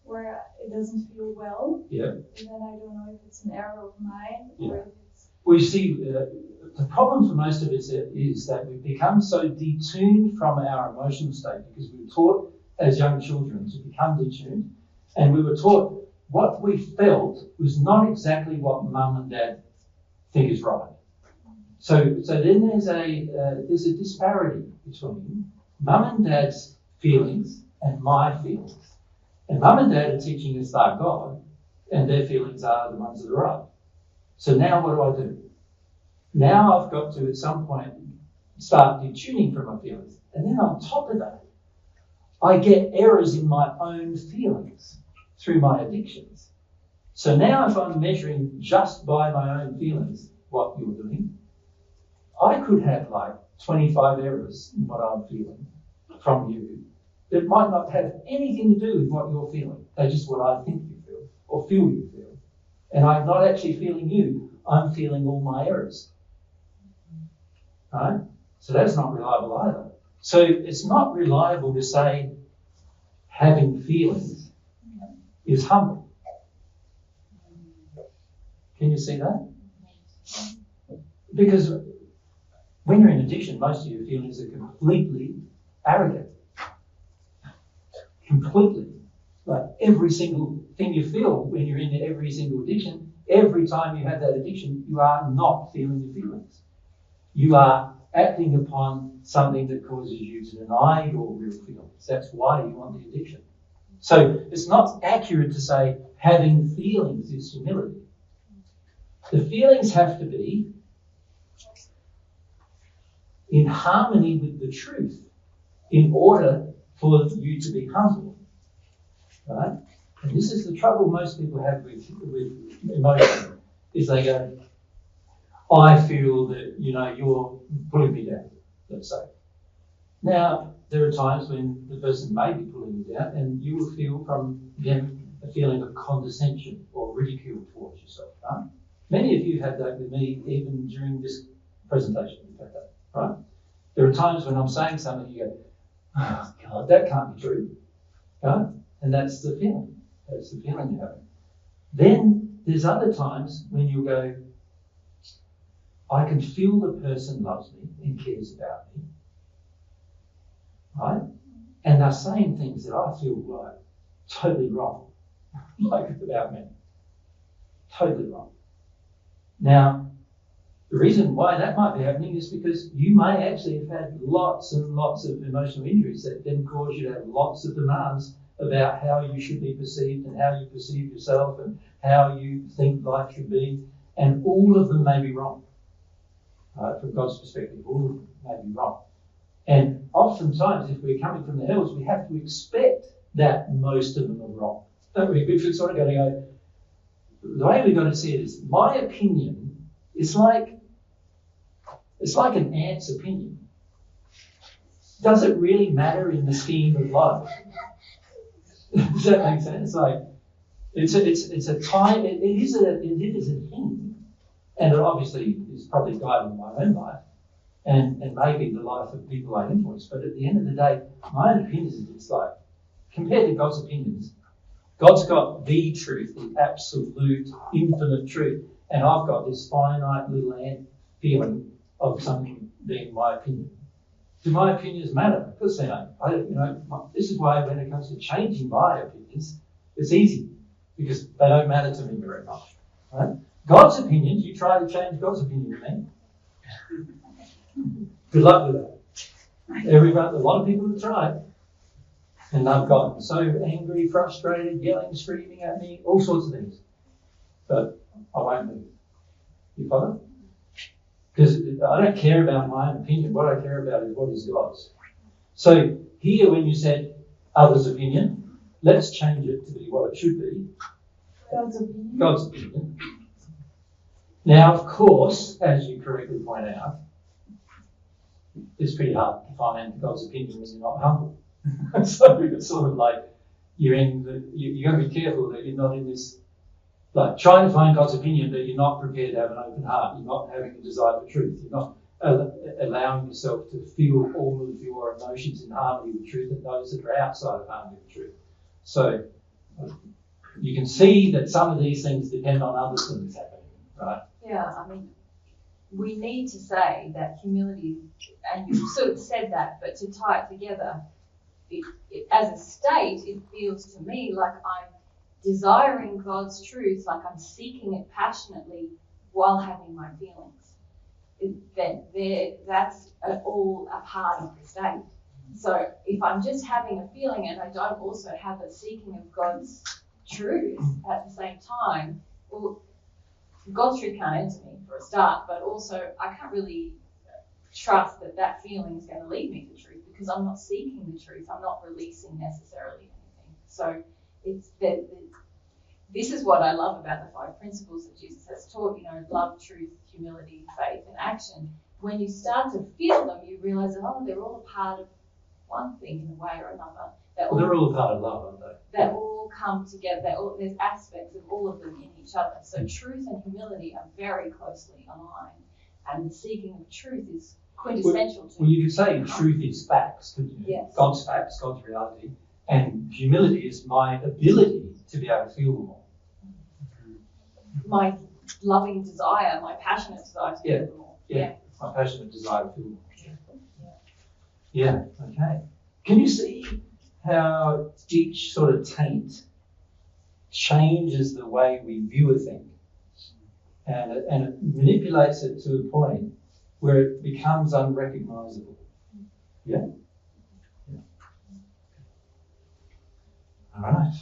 where it doesn't feel well. Yeah. And then I don't know if it's an error of mine or if it's... Well, you see, the problem for most of us is that we've become so detuned from our emotional state because we were taught as young children to become detuned, and we were taught what we felt was not exactly what mum and dad think is right. So then there's a disparity between mum and dad's feelings and my feelings. And mum and dad are teaching us they're God, and their feelings are the ones that are right. So now what do? Now I've got to, at some point, start detuning from my feelings. And then on top of that, I get errors in my own feelings. through my addictions. So now if I'm measuring just by my own feelings what you're doing, I could have like 25 errors in what I'm feeling from you that might not have anything to do with what you're feeling. They're just what I think you feel or feel you feel. And I'm not actually feeling you, I'm feeling all my errors. Right? So that's not reliable either. So it's not reliable to say having feelings is humble. Can you see that? Because when you're in addiction, most of your feelings are completely arrogant. Completely. Like every single thing you feel when you're in every single addiction, every time you have that addiction, you are not feeling your feelings. You are acting upon something that causes you to deny your real feelings. That's why you want the addiction. So it's not accurate to say having feelings is humility. The feelings have to be in harmony with the truth in order for you to be humble. Right? And this is the trouble most people have with emotion, is they go, I feel that, you're pulling me down, let's say. Now, there are times when the person may be pulling you down and you will feel from them a feeling of condescension or ridicule towards yourself, right? Many of you have that with me even during this presentation. You've had that, right? There are times when I'm saying something, you go, oh God, that can't be true, right? And that's the feeling. That's the feeling you're having. Then there's other times when you go, I can feel the person loves me and cares about me, right? And they're saying things that I feel like totally wrong, like about me. Totally wrong. Now, the reason why that might be happening is because you may actually have had lots and lots of emotional injuries that then cause you to have lots of demands about how you should be perceived and how you perceive yourself and how you think life should be. And all of them may be wrong. From God's perspective, all of them may be wrong. And oftentimes, if we're coming from the hills, we have to expect that most of them are wrong. Don't we? We've sort of got to go, the way we've got to see it is, my opinion is like, it's like an ant's opinion. Does it really matter in the scheme of life? Does that make sense? Like, it's a time, it is a thing, and it obviously is probably guiding my own life, and maybe the life of people I influence. But at the end of the day, my own opinions is just like, compared to God's opinions, God's got the truth, the absolute, infinite truth, and I've got this finite little ant feeling of something being my opinion. Do my opinions matter? Of course they don't. This is why when it comes to changing my opinions, it's easy because they don't matter to me very much. Right? God's opinions, you try to change God's opinion with me. Good luck with that. A lot of people have tried, and they've gotten so angry, frustrated, yelling, screaming at me, all sorts of things. But I won't move. You follow? Because I don't care about my own opinion. What I care about is what is God's. So here, when you said others' opinion, let's change it to be what it should be. God's opinion. God's opinion. Now, of course, as you correctly point out, it's pretty hard to find God's opinion when you're not humble. So it's sort of like you've got to be careful that you're not in this, like trying to find God's opinion, but you're not prepared to have an open heart. You're not having a desire for truth. You're not allowing yourself to feel all of your emotions in harmony with truth and those that are outside of harmony with truth. So you can see that some of these things depend on other things happening, right? Yeah, I mean, we need to say that humility, and you sort of said that, but to tie it together, as a state, it feels to me like I'm desiring God's truth, like I'm seeking it passionately while having my feelings. That's all a part of the state. So if I'm just having a feeling and I don't also have a seeking of God's truth at the same time, well, God's truth can't enter me for a start, but also I can't really trust that feeling is going to lead me to truth because I'm not seeking the truth. I'm not releasing necessarily anything. So It's that this is what I love about the 5 principles that Jesus has taught, you know, love, truth, humility, faith, and action. When you start to feel them, you realize that, oh, they're all a part of one thing in a way or another. They're all a part of love, aren't they? They all come together. There's aspects of all of them in each other. So truth and humility are very closely aligned. And the seeking of truth is quintessential to Well, you could say truth is facts, couldn't you? Yes. God's facts, God's reality. And humility is my ability to be able to feel them all. my loving desire, my passionate desire to feel them all. Yeah. My passionate desire to feel them all. Yeah, okay. Can you see how each sort of taint changes the way we view a thing? And it manipulates it to a point where it becomes unrecognizable. Yeah? All right.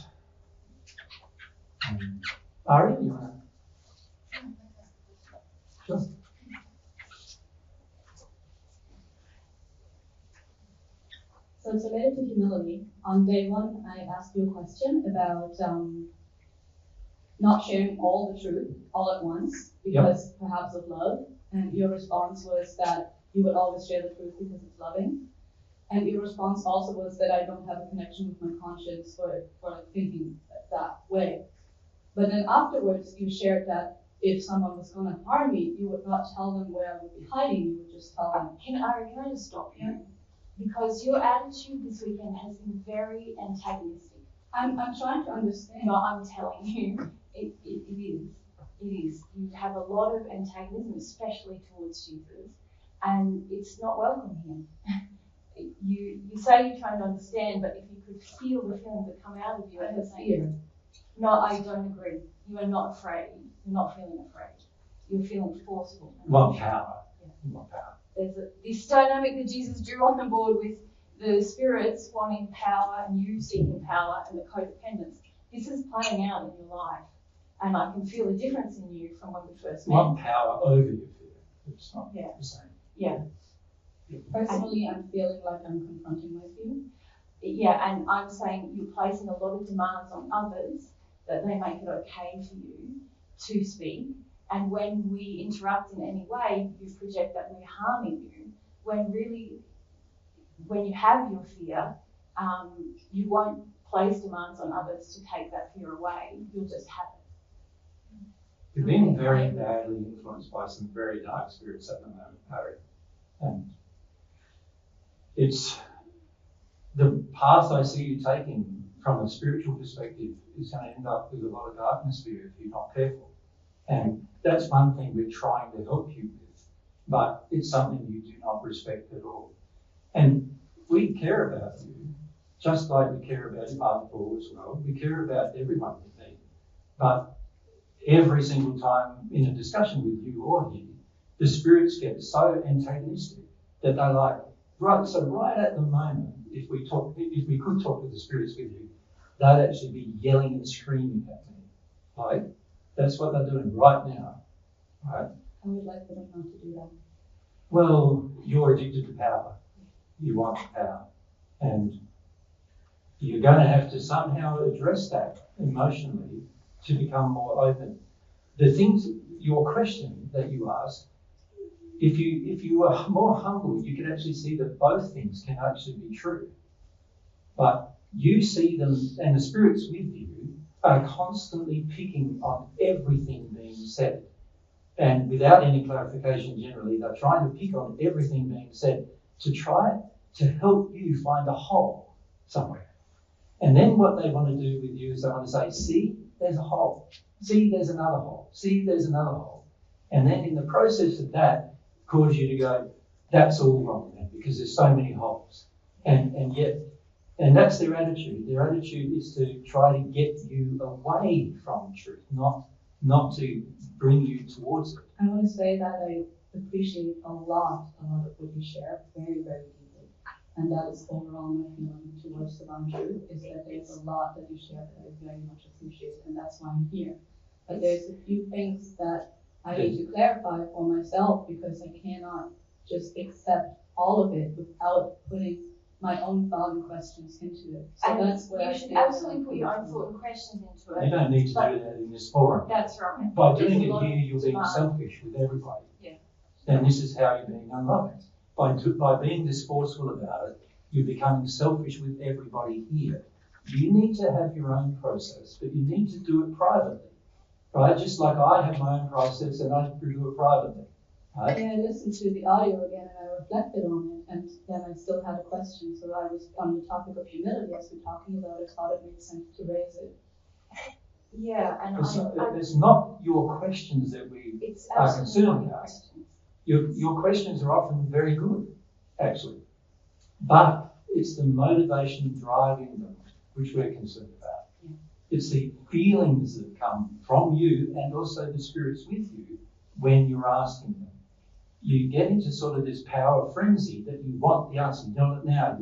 Ari, you want to? Sure. So it's related to humility. On day 1, I asked you a question about not sharing all the truth all at once because perhaps of love. And your response was that you would always share the truth because it's loving. And your response also was that I don't have a connection with my conscience for thinking that way. But then afterwards, you shared that if someone was going to harm me, you would not tell them where I would be hiding. You would just tell them. Can I just stop you? Because your attitude this weekend has been very antagonistic. I'm trying to understand. No, I'm telling you, it is. It is. You have a lot of antagonism, especially towards Jesus, and it's not welcome here. You say you're trying to understand, but if you could feel the feelings that come out of you at the same time. No, I don't agree. You are not afraid. You're not feeling afraid. You're feeling forceful. Want power. Yeah. Want power. There's this dynamic that Jesus drew on the board with the spirits wanting power and you seeking power and the codependence. This is playing out in your life. And I can feel a difference in you from when we first met. Want power over your fear. It's not the same. Yeah. Personally, I'm feeling like I'm confronting my fear. Yeah, and I'm saying you're placing a lot of demands on others that they make it okay for you to speak. And when we interrupt in any way, you project that we're harming you, when really, when you have your fear, you won't place demands on others to take that fear away. You'll just have it. You're being very badly influenced by some very dark spirits at the moment, Harry. And it's the path I see you taking from a spiritual perspective is going to end up with a lot of darkness for you if you're not careful. And that's one thing we're trying to help you with, but it's something you do not respect at all. And we care about you, just like we care about Part2 as well. We care about everyone we meet. But every single time in a discussion with you or him, the spirits get so antagonistic that they're like, right at the moment, if we could talk to the spirits with you, they'd actually be yelling and screaming at me. Like, that's what they're doing right now. Right? I would like for them not to do that. Well, you're addicted to power. You want power. And you're going to have to somehow address that emotionally to become more open. The things, your question that you asked, if you were more humble, you could actually see that both things can actually be true. But you see them, and the spirits with you are constantly picking on everything being said. And without any clarification generally, they're trying to pick on everything being said to try to help you find a hole somewhere. And then what they want to do with you is they want to say, see, there's a hole. See, there's another hole. See, there's another hole. And then in the process of that, cause you to go, that's all wrong then, because there's so many holes. And that's their attitude. Their attitude is to try to get you away from truth, not to bring you towards it. I want to say that I appreciate a lot of what you share very, very deeply. And that is overall my feeling towards the truth, is that there's a lot that you share that I very much appreciate, and that's why I'm here. But there's a few things that I need to clarify for myself, because I cannot just accept all of it without putting my own thought and questions into it. So And that's where you I should feel absolutely that put your own thought and questions into it. You don't need to But- do that in this forum. That's right. By There's doing a it lot here, of you're being demand. selfish with everybody. Yeah. And this is how you're being unloving. By being this forceful about it, you're becoming selfish with everybody here. You need to have your own process, but you need to do it privately, right? Just like I have my own process and I do it privately, right? I listened to the audio again and I reflected on it, and then I still had a question. So I was on the topic of humility as we're talking about it, thought it made sense to raise it. Yeah, and It's not your questions that we it's are absolutely concerned not about. questions. Your questions are often very good, actually. But it's the motivation driving them which we're concerned about. Yeah. It's the feelings that come from you and also the spirits with you when you're asking them. You get into sort of this power frenzy that you want the answer. You want it now.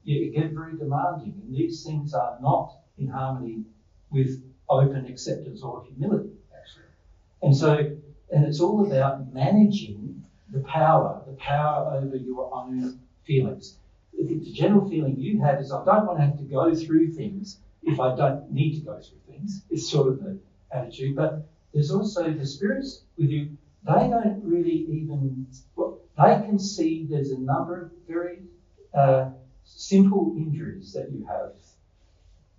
You get very demanding. And these things are not in harmony with open acceptance or humility, actually. And it's all about managing the power over your own feelings. The general feeling you have is, I don't want to have to go through things if I don't need to go through things. It's sort of the attitude. But there's also the spirits with you. They don't really even, they can see there's a number of very simple injuries that you have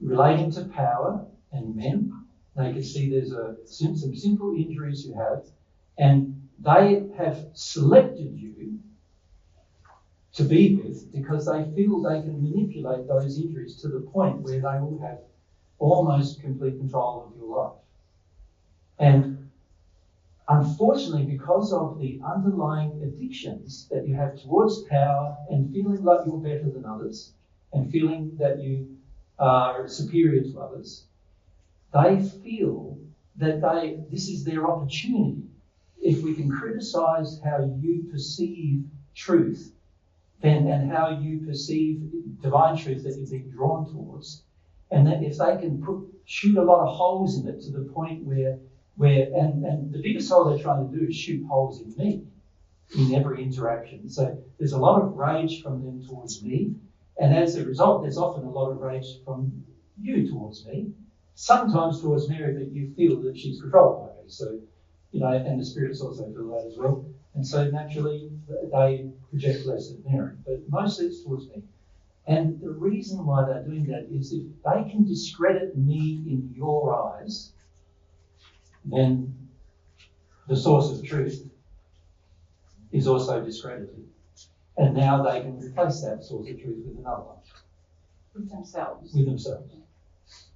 relating to power and men. They can see there's some simple injuries you have, and they have selected you to be with because they feel they can manipulate those injuries to the point where they will have almost complete control of your life. And unfortunately, because of the underlying addictions that you have towards power and feeling like you're better than others and feeling that you are superior to others, they feel that this is their opportunity. If we can criticise how you perceive truth, and how you perceive divine truth that you're being drawn towards, and that if they can shoot a lot of holes in it to the point where and the biggest hole they're trying to do is shoot holes in me in every interaction. So there's a lot of rage from them towards me, and as a result, there's often a lot of rage from you towards me. Sometimes towards Mary that you feel that she's controlled by me. So, and the spirits also feel that as well. And so naturally, they project less at Mary, but mostly it's towards me. And the reason why they're doing that is if they can discredit me in your eyes, then the source of truth is also discredited. And now they can replace that source of truth with another one. With themselves. With themselves.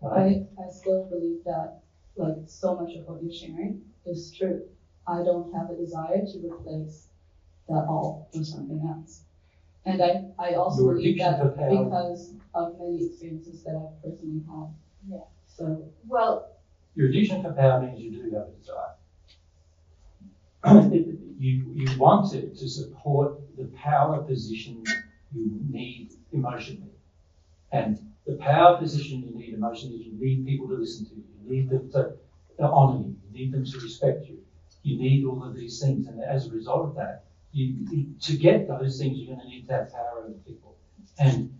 Right? I still believe that, so much of what you're sharing is true. I don't have a desire to replace that all with something else. And I also Your believe that addiction to power. because of many experiences that I've personally had. Yeah. So, well, your addiction to power means you do have a desire. You want it to support the power position you need emotionally. And the power position you need emotionally is you need people to listen to you. You need them to honour you. You need them to respect you. You need all of these things. And as a result of that, to get those things, you're going to need to have power over people. And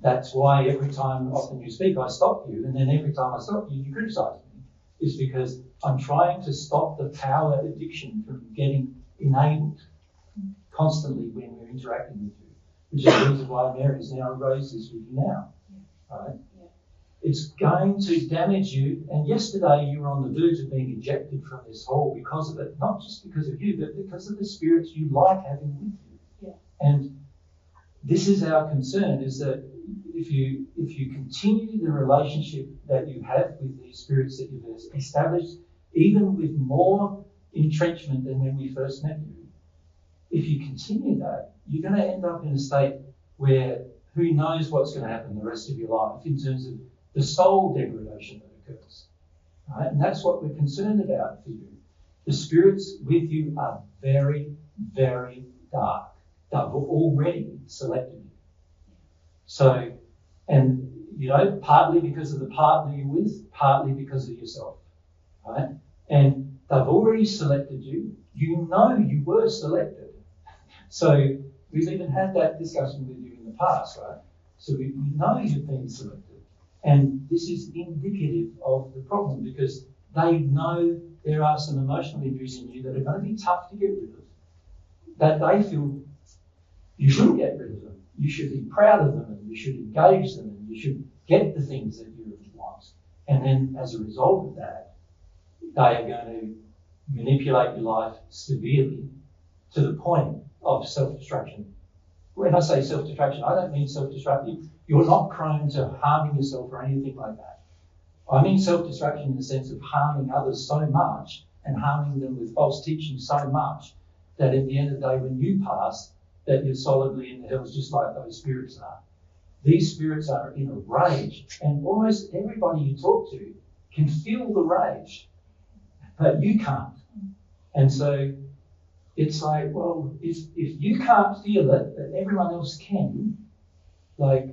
that's why every time often you speak, I stop you. And then every time I stop you, you criticise me. Is because I'm trying to stop the power addiction from getting enabled constantly when we're interacting with you. Which is the reason why Mary's now raised this with you now. Right? Yeah. It's going to damage you. And yesterday you were on the verge of being ejected from this hall because of it. Not just because of you, but because of the spirits you like having with you. Yeah. And this is our concern, is that if you continue the relationship that you have with these spirits that you've established, even with more entrenchment than when we first met you, if you continue that, you're going to end up in a state where who knows what's going to happen the rest of your life in terms of the soul degradation that occurs. Right? And that's what we're concerned about for you. The spirits with you are very, very dark. They've already selected you. So, and partly because of the partner you're with, partly because of yourself. Right? And they've already selected you. You know you were selected. So we've even had that discussion with you in the the past, right? So you know you've been selected. And this is indicative of the problem because they know there are some emotional injuries in you that are going to be tough to get rid of, that they feel you shouldn't get rid of them. You should be proud of them and you should engage them and you should get the things that you want. And then as a result of that, they are going to manipulate your life severely to the point of self-destruction. When I say self-destruction, I don't mean self-destructive. You're not prone to harming yourself or anything like that. I mean self-destruction in the sense of harming others so much and harming them with false teaching so much that at the end of the day, when you pass, that you're solidly in the hells just like those spirits are. These spirits are in a rage, and almost everybody you talk to can feel the rage, but you can't. And so it's like, well, if you can't feel it, but everyone else can, like,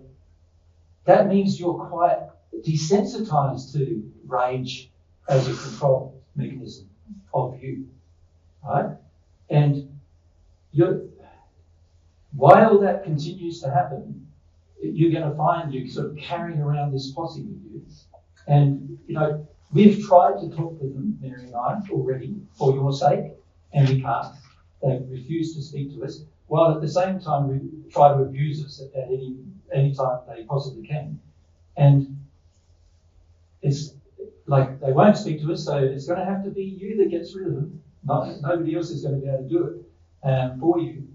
that means you're quite desensitized to rage as a control mechanism of you, right? And while that continues to happen, you're going to find you sort of carrying around this posse with you. And, you know, we've tried to talk with them, Mary and I, already, for your sake, and we can't. They refuse to speak to us, while at the same time we try to abuse us at any time they possibly can. And it's like they won't speak to us, so it's going to have to be you that gets rid of them. Nobody else is going to be able to do it for you.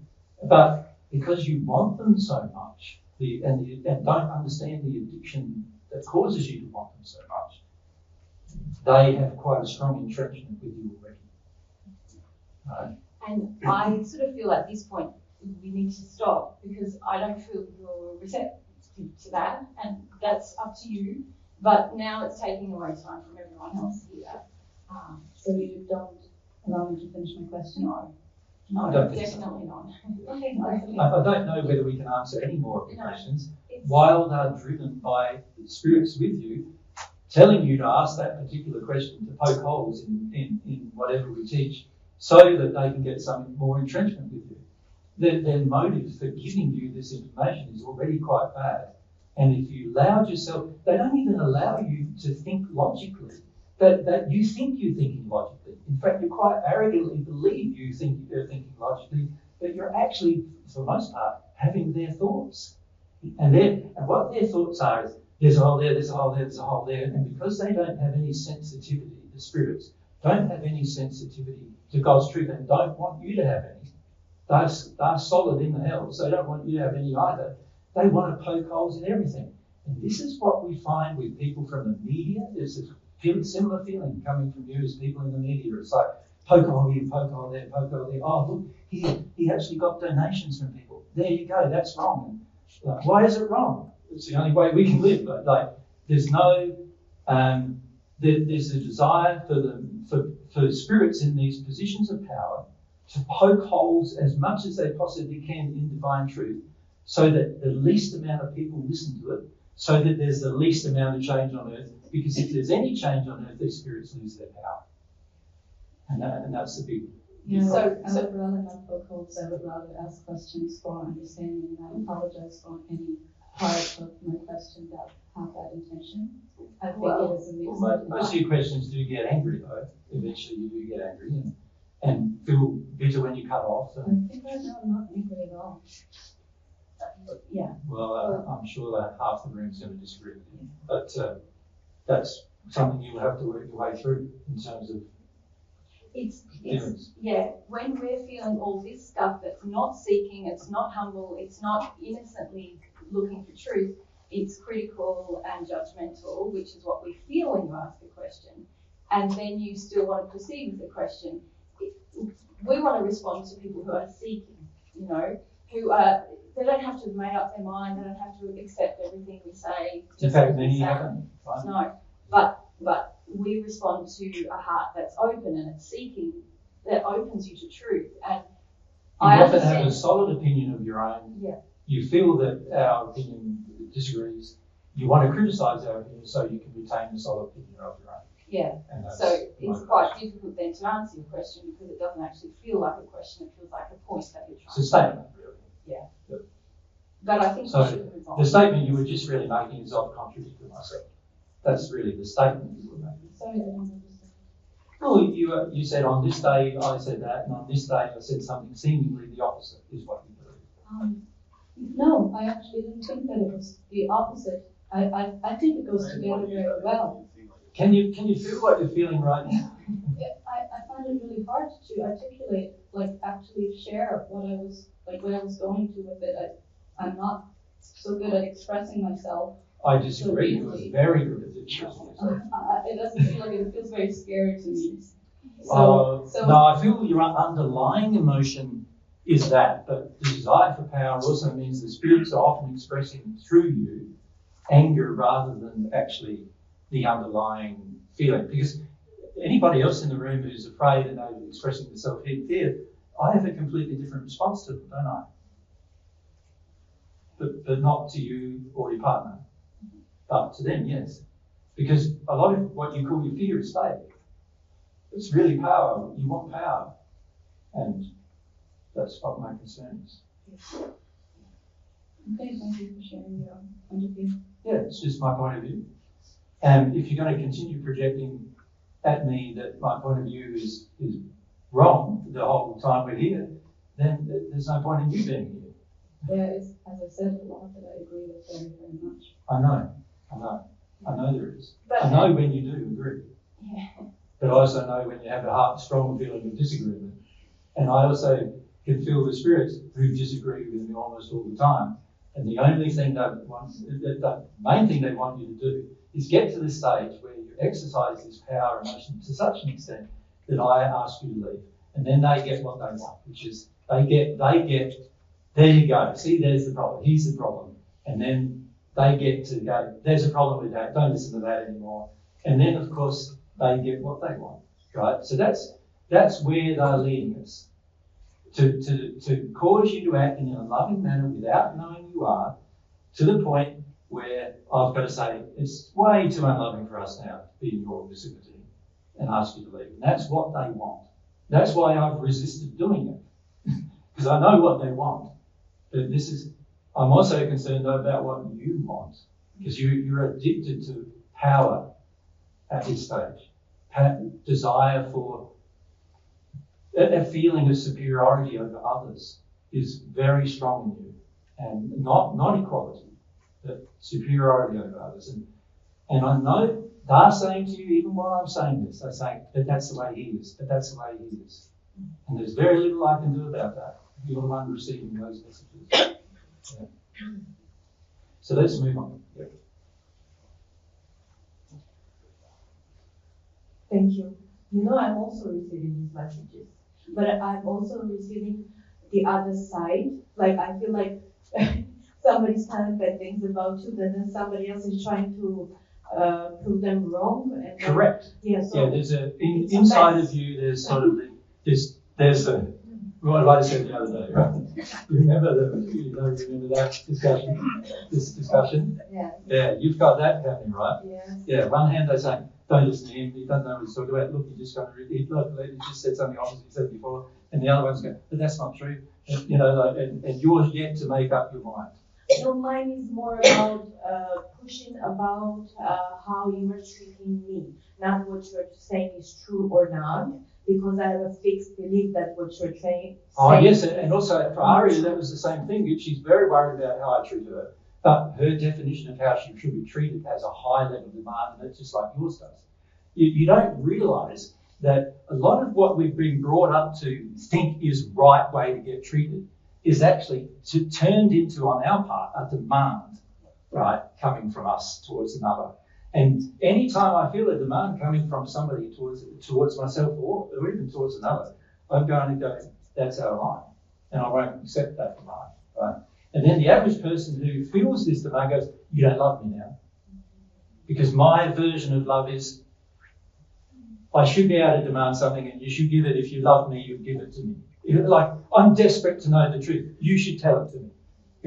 But because you want them so much, and don't understand the addiction that causes you to want them so much, they have quite a strong entrenchment with you already. Right? And I sort of feel at this point we need to stop because I don't feel you're receptive to that, and that's up to you. But now it's taking away time from everyone else here. So you don't allow me to finish my question? No, I don't think definitely not. I don't know whether we can answer any more of the questions while they're driven by spirits with you, telling you to ask that particular question, to poke holes in whatever we teach, so that they can get some more entrenchment with you. Their motive for giving you this information is already quite bad. And if you allowed yourself, they don't even allow you to think logically, that you think you're thinking logically. In fact, you quite arrogantly believe you're thinking logically, but you're actually, for the most part, having their thoughts. And what their thoughts are is, there's a hole there, there's a hole there, there's a hole there. And because they don't have any sensitivity, the spirits don't have any sensitivity to God's truth and don't want you to have any. They're solid in the hells. They don't want you to have any either. They want to poke holes in everything. And this is what we find with people from the media. There's a similar feeling coming from you as people in the media. It's like, poke a hole here, poke a hole there, poke a hole there. Oh, look, he actually got donations from people. There you go, that's wrong. Like, why is it wrong? It's the only way we can live. Like, there's no, there's a desire for spirits in these positions of power to poke holes as much as they possibly can in divine truth, so that the least amount of people listen to it, so that there's the least amount of change on earth. Because if there's any change on earth, these spirits lose their power. And that's the big. Yeah, so I would rather not poke holes. I would rather ask questions for understanding. And I apologize for any part of my question that have that intention. I think it is a mix. Most of your questions do get angry, though. Eventually, you do get angry and feel bitter when you cut off. I think right now I'm not angry at all. Yeah. Well, I'm sure that half the room's going to disagree with you. But that's something you will have to work your way through in terms of it's when we're feeling all this stuff that's not seeking, it's not humble, it's not innocently looking for truth, it's critical and judgmental, which is what we feel when you ask a question, and then you still want to proceed with the question. We want to respond to people who are seeking, you know, who are, they don't have to have made up their mind, they don't have to accept everything we say. In fact, many haven't. No, but we respond to a heart that's open and it's seeking, that opens you to truth. And you often have a solid opinion of your own. Yeah. You feel that our opinion disagrees. You want to criticise our opinion so you can retain the solid opinion of your own. Yeah. So it's quite difficult then to answer your question because it doesn't actually feel like a question. It feels like a point that you're trying. It's a statement, really. Yeah. Yep. But I think So we should move on. the statement you were just really making is I've contradicted myself. That's really the statement you were making. Sorry, I don't understand. Well, you said on this day I said that, and on this day I said something seemingly the opposite is what you believe. No, I actually didn't think that it was the opposite. I think it goes together very well. Can you feel what you're feeling right now? I find it really hard to articulate, like actually share what I was going to with it. I'm not so good at expressing myself. I disagree. You were very good at expressing yourself. It doesn't feel like it feels very scary to me. No, I feel your underlying emotion is that, but the desire for power also means the spirits are often expressing through you anger rather than actually the underlying feeling. Because anybody else in the room who's afraid and they're expressing themselves in fear, I have a completely different response to them, don't I? But not to you or your partner, but to them, yes. Because a lot of what you call your fear is fake. It's really power. You want power. And that's what my concern is. Okay, thank you for sharing your point of view. Yeah, it's just my point of view. And if you're going to continue projecting at me that my point of view is wrong the whole time we're here, then there's no point in you being here. Yeah, it's, as I said, a lot that I agree with very, very much. I know there is. I know when you do agree. Yeah. But I also know when you have a strong feeling of disagreement. And I also can feel the spirits who disagree with me almost all the time. And the only thing the main thing they want you to do is get to the stage where you exercise this power emotion to such an extent that I ask you to leave. And then they get what they want, which is they get, there you go. See, there's the problem. Here's the problem. And then they get to go, there's a problem with that. Don't listen to that anymore. And then, of course, they get what they want, right? So that's where they're leading us. To cause you to act in a loving manner without knowing you are, to the point where I've got to say, it's way too unloving for us now to be in your vicinity and ask you to leave. And that's what they want. That's why I've resisted doing it. Because I know what they want. But I'm also concerned though about what you want. Because you're addicted to power at this stage. Desire for a feeling of superiority over others is very strong in you. And not equality, but superiority over others. And I know they're saying to you, even while I'm saying this, they're saying, but that's the way he is, but that's the way he is. And there's very little I can do about that. You're the one receiving those messages. Yeah. So let's move on. Yeah. Thank you. You know, I'm also receiving these messages, but I'm also receiving the other side. Like, I feel like somebody's telling bad things about you, but then somebody else is trying to prove them wrong. And correct. Yeah, so there's inside of you, there's sort of there's a, what I said the other day, right? Remember that discussion? This discussion? Yeah. Yeah, you've got that happening, right? Yes. Yeah, one hand they're saying, don't listen to him, he doesn't know what he's talking about. Look, he just said something opposite he said before. And the other one's going, but that's not true. And, and you're yet to make up your mind. No, mine is more about pushing about how you are treating me, not what you're saying is true or not, because I have a fixed belief that what you're saying. Oh, yes, and also for Aria, that was the same thing. She's very worried about how I treat her, but her definition of how she should be treated has a high level of demand, and that's just like yours does. You don't realise that a lot of what we've been brought up to think is right way to get treated is actually turned into, on our part, a demand, right, coming from us towards another. And any time I feel a demand coming from somebody towards myself or even towards another, I'm going to go, that's out of line, and I won't accept that demand, right? And then the average person who feels this demand goes, you don't love me now. Because my version of love is, I should be able to demand something and you should give it. If you love me, you give it to me. Like, I'm desperate to know the truth. You should tell it to me.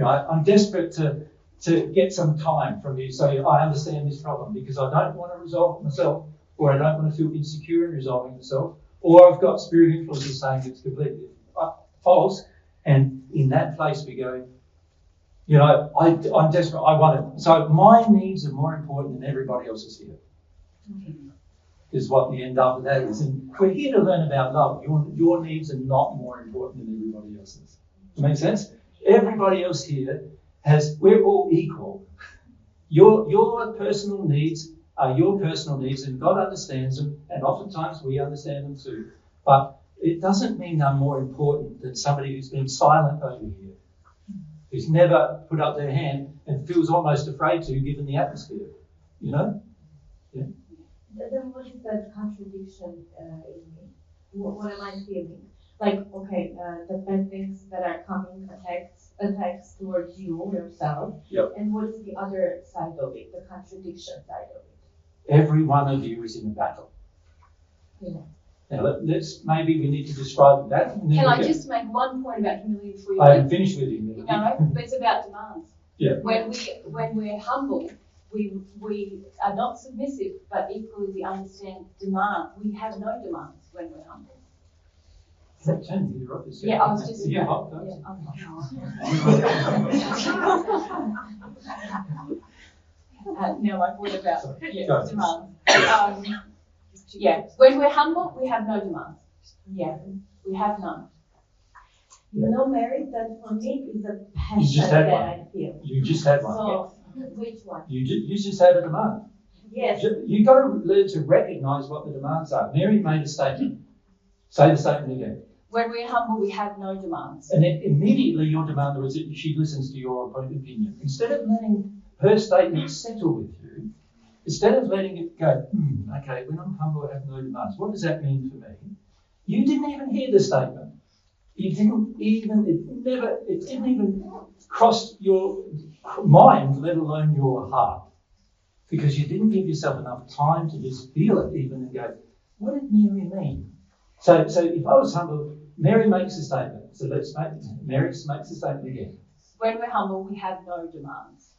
I'm desperate to get some time from you so I understand this problem, because I don't want to resolve it myself, or I don't want to feel insecure in resolving myself, or I've got spirit influences saying it's completely false. And in that place we go, You know, I'm desperate. I want it. So my needs are more important than everybody else's here. Is what the end up of that is. And we're here to learn about love. Your needs are not more important than everybody else's. Does that make sense? Everybody else here we're all equal. Your personal needs are your personal needs, and God understands them, and oftentimes we understand them too. But it doesn't mean they're more important than somebody who's been silent over here, who's never put up their hand and feels almost afraid to, given the atmosphere. You know? Yeah. Then what is that contradiction in me? What am I feeling? Like, okay, the bad things that are coming, attacks towards you, yourself. Yep. And what is the other side of it, the contradiction side of it? Every one of you is in a battle. Yeah. Now, maybe we need to describe that. Can I just make one point about humility before you I leave? haven't finished with you. No, but it's about demands. Yeah. When we're humble, we are not submissive, but equally we understand demand. We have no demands when we're humble. Yeah, I was just. Yeah, now my point about demands. Yeah, when we're humble, we have no demands. Yeah, we have none. You know, Mary, that for me is a passion just had that one. I feel. You just had one. So, which one? You just had a demand. Yes. You've got to learn to recognise what the demands are. Mary made a statement. Say the statement again. When we're humble, we have no demands. And then immediately your demand was that she listens to your opinion. Instead of letting her statement settle with you, instead of letting it go, okay, when I'm humble, I have no demands. What does that mean for me? You didn't even hear the statement. It didn't even cross your mind, let alone your heart. Because you didn't give yourself enough time to just feel it even and go, what did Mary mean? So if I was humble, Mary makes a statement. So Mary makes a statement again. When we're humble, we have no demands.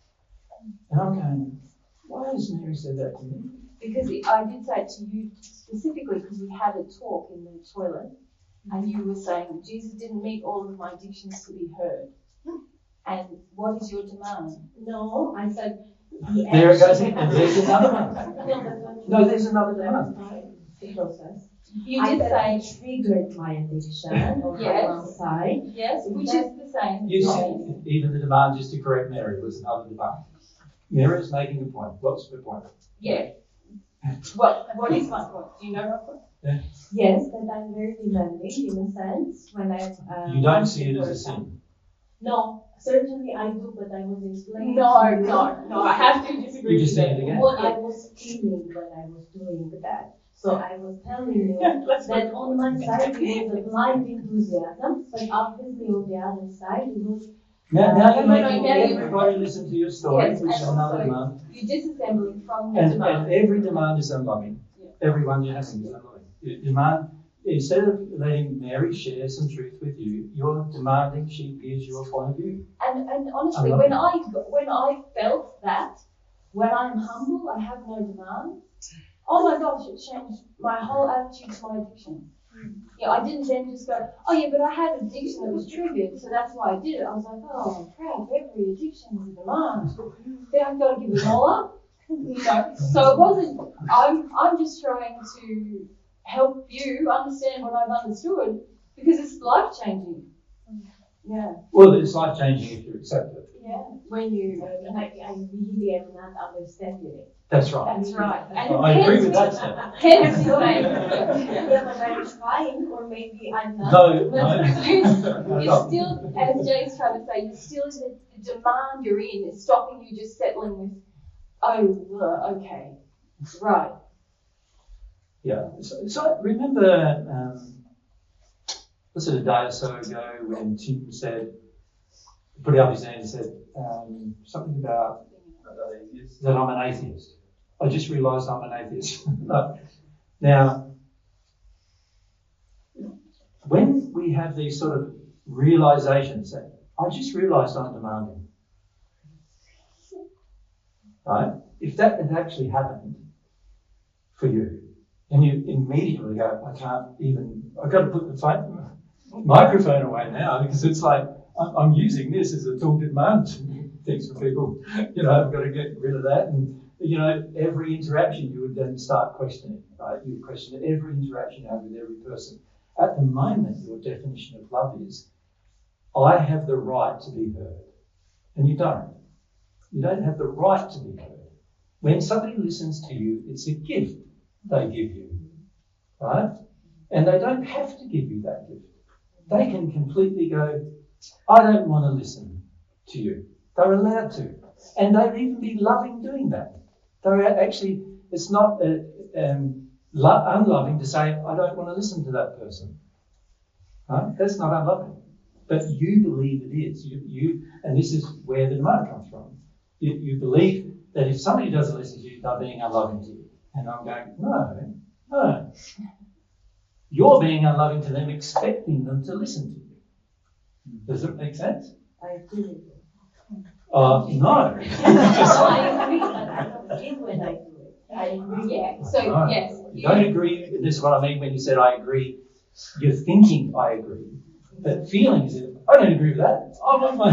And I'm going, why has Mary said that to me? Because I did say it to you specifically because we had a talk in the toilet and you were saying Jesus didn't meet all of my addictions to be heard. And what is your demand? No, I said there it goes again. There's another one. No, there's another demand. The process. You did say triggered my addiction on one side. Yes, which is the same. You said even the demand just to correct Mary was another demand. Mary is making a point. What's the point? Yeah. What is my point? Do you know my point? Yeah. Yes, that I'm very demanding in a sense when I'm. You don't see it as a sin. No, certainly I do, but I was explaining. No, I have to disagree. You just say it again. What I was feeling when I was doing that. So I was telling you that on one side it was a blind enthusiasm, but obviously on the other side it was. Now you're making everybody listen to your story, Yes, which is and another also demand. You're disassembling from the And demand. every demand is unloving. Yeah. Every one you're having is unloving. Demand, instead of letting Mary share some truth with you, you're demanding she gives your point of view. And honestly, when I felt that, when I'm humble, I have no demand. Oh my gosh, it changed my whole attitude to my addiction. Yeah, I didn't then just go, oh yeah, but I had an addiction that was triggered, so that's why I did it. I was like, oh crap, every addiction is a demand. Then I've got to give it all up. So it wasn't. I'm just trying to help you understand what I've understood because it's life changing. Yeah. Well, it's life changing if you accept it. Yeah. When you. I really am not understanding it. That's right. That's right. And I agree with that step. Hence the name. Yeah, but I'm trying, or maybe I'm not. No. You're still, as Jay's trying to say, you're still in the demand you're in is stopping you just settling with, okay, right. Yeah. So remember, was it a day or so ago when Tim said, put up his hand and said something about that I'm an atheist. I just realised I'm an atheist. Now, when we have these sort of realisations that I just realised I'm demanding, right? If that had actually happened for you, and you immediately go, I've got to put the microphone away now because it's like I'm using this as a tool to demand. things for people. I've got to get rid of that. And, every interaction you would then start questioning, right? You would question every interaction you have with every person. At the moment, your definition of love is, I have the right to be heard. And you don't. You don't have the right to be heard. When somebody listens to you, it's a gift they give you, right? And they don't have to give you that gift. They can completely go, I don't want to listen to you. They're allowed to. And they'd even be loving doing that. They're actually, it's not unloving to say, I don't want to listen to that person. Right? That's not unloving. But you believe it is. You, and this is where the demand comes from. You believe that if somebody doesn't listen to you, they're being unloving to you. And I'm going, no. You're being unloving to them, expecting them to listen to you. Does it make sense? I agree with you. No. I agree, but I don't feel when I do it. I agree. Yeah. So No. yes. You don't agree. This is what I mean when you said I agree. You're thinking I agree. But feeling is, I don't agree with that. I want my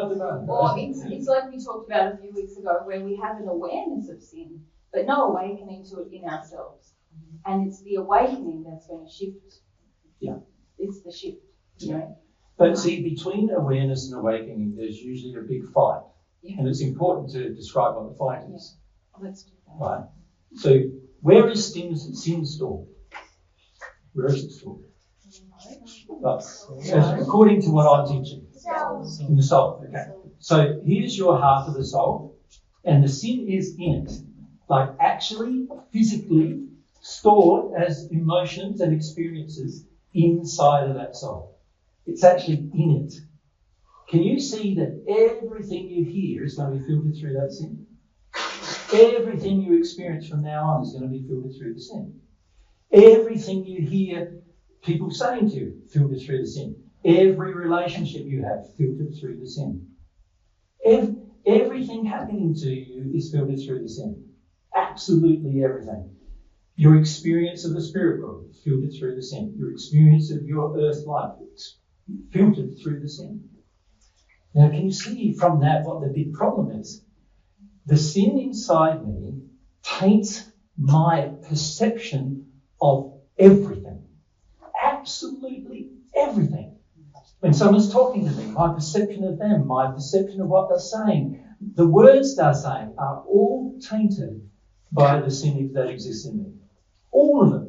demand. Or it's like we talked about a few weeks ago, where we have an awareness of sin, but no awakening to it in ourselves. And it's the awakening that's going to shift. Yeah. It's the shift, But see, between awareness and awakening, there's usually a big fight. Yeah. And it's important to describe what the fight is. Yeah. Let's do that. Right. So where is sin stored? Where is it stored? According to what I'm teaching. In the soul. Okay. So here's your heart of the soul, and the sin is in it. Like actually, physically stored as emotions and experiences inside of that soul. It's actually in it. Can you see that everything you hear is going to be filtered through that sin? Everything you experience from now on is going to be filtered through the sin. Everything you hear people saying to you, filtered through the sin. Every relationship you have, filtered through the sin. Everything happening to you is filtered through the sin. Absolutely everything. Your experience of the spirit world, filtered through the sin. Your experience of your earth life, filtered through the sin. Now, can you see from that what the big problem is? The sin inside me taints my perception of everything. Absolutely everything. When someone's talking to me, my perception of them, my perception of what they're saying, the words they're saying are all tainted by the sin that exists in me. All of it.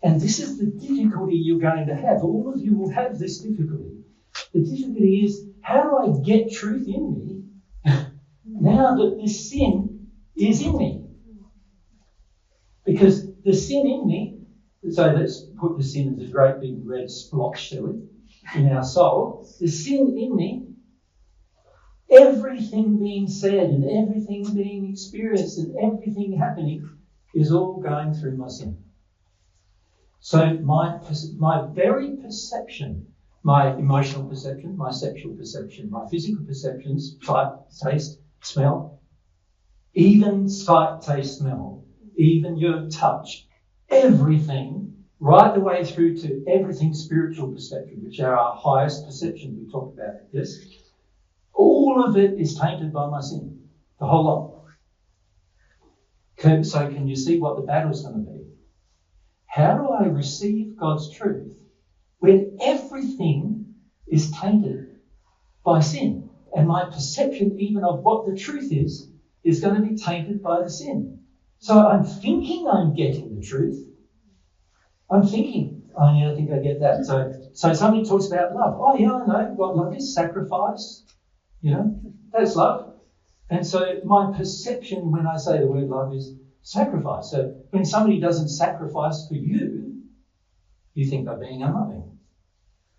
And this is the difficulty you're going to have. All of you will have this difficulty. The difficulty is, how do I get truth in me now that this sin is in me? Because the sin in me, so let's put the sin as a great big red splotch, shall we, in our soul. The sin in me, everything being said and everything being experienced and everything happening is all going through my sin. So my very perception, my emotional perception, my sexual perception, my physical perceptions, sight, taste, smell, even sight, taste, smell, even your touch, everything, right the way through to everything spiritual perception, which are our highest perceptions we talked about, yes? All of it is tainted by my sin, the whole lot. So can you see what the battle's going to be? How do I receive God's truth when everything is tainted by sin? And my perception even of what the truth is going to be tainted by the sin. So I'm thinking I'm getting the truth. I'm thinking, oh yeah, I think I get that. So somebody talks about love. Oh yeah, I know what love is, sacrifice. That's love. And so my perception when I say the word love is sacrifice. So when somebody doesn't sacrifice for you, you think they're being unloving.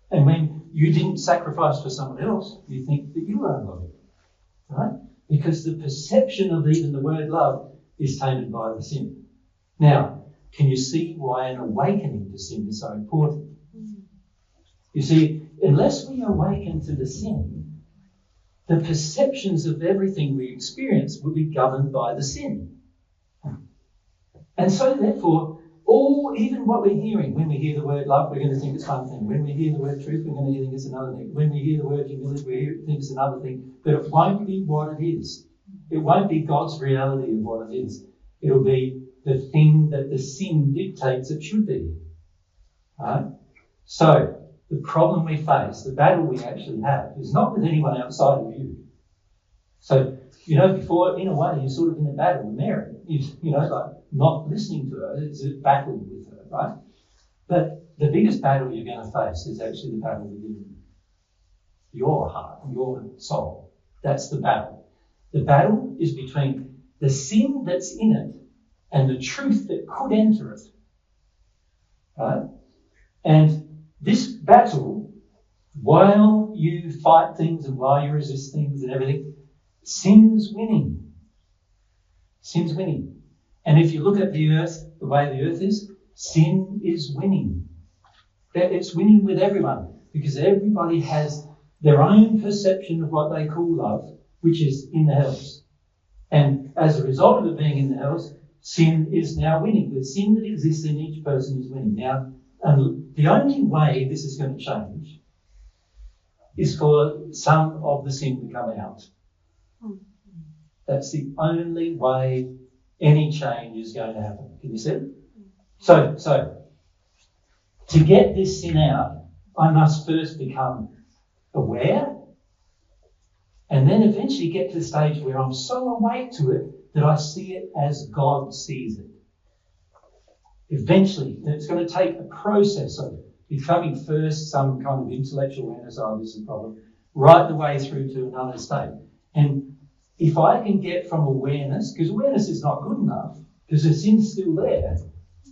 And when you didn't sacrifice for someone else, you think that you were unloving. Right? Because the perception of even the word love is tainted by the sin. Now, can you see why an awakening to sin is so important? You see, unless we awaken to the sin, the perceptions of everything we experience will be governed by the sin. And so, therefore, even what we're hearing, when we hear the word love, we're going to think it's one thing. When we hear the word truth, we're going to think it's another thing. When we hear the word humility, we think it's another thing. But it won't be what it is. It won't be God's reality of what it is. It'll be the thing that the sin dictates it should be. Right? So, the problem we face, the battle we actually have, is not with anyone outside of you. So, before, in a way, you're sort of in a battle with Mary. Like not listening to her is a battle with her, right? But the biggest battle you're going to face is actually the battle within your heart, your soul. That's the battle. The battle is between the sin that's in it and the truth that could enter it, right? And this battle, while you fight things and while you resist things and everything, sin's winning. Sin's winning. And if you look at the earth, the way the earth is, sin is winning. It's winning with everyone because everybody has their own perception of what they call love, which is in the hells. And as a result of it being in the hells, sin is now winning. The sin that exists in each person is winning. Now, the only way this is going to change is for some of the sin to come out. That's the only way any change is going to happen. Can you see it? So to get this sin out, I must first become aware and then eventually get to the stage where I'm so awake to it that I see it as God sees it. Eventually, it's going to take a process of becoming first some kind of intellectual awareness, this is a problem, right the way through to another state. And if I can get from awareness, because awareness is not good enough, because the sin's still there,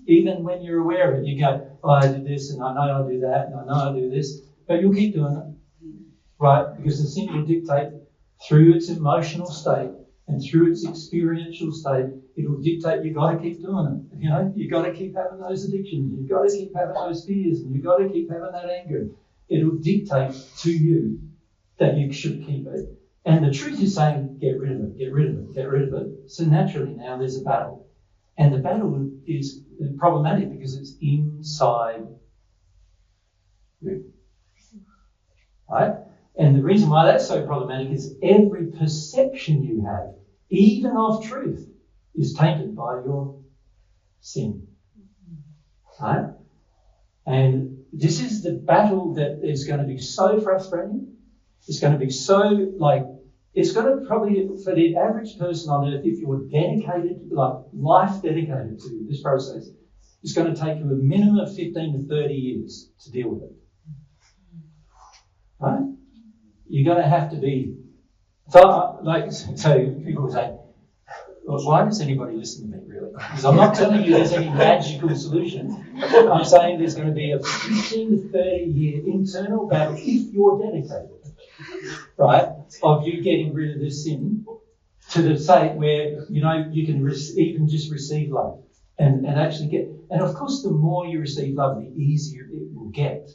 even when you're aware of it, you go, I did this, and I know I do that, and I know I do this, but you'll keep doing it, right? Because the sin will dictate through its emotional state and through its experiential state, it'll dictate you've got to keep doing it. You've got to keep having those addictions, you've got to keep having those fears, and you've got to keep having that anger. It'll dictate to you that you should keep it. And the truth is saying, get rid of it, get rid of it, get rid of it. So naturally now there's a battle. And the battle is problematic because it's inside you. Right? And the reason why that's so problematic is every perception you have, even of truth, is tainted by your sin. Right? And this is the battle that is going to be so frustrating. It's going to be so, it's going to probably, for the average person on earth, if you're dedicated, life dedicated to this process, it's going to take you a minimum of 15 to 30 years to deal with it. Right? You're going to have to be, so people say, well, why does anybody listen to me, really? Because I'm not telling you there's any magical solution. I'm saying there's going to be a 15 to 30 year internal battle if you're dedicated. Right, of you getting rid of this sin to the state where, you can even just receive love and actually get. And of course, the more you receive love, the easier it will get.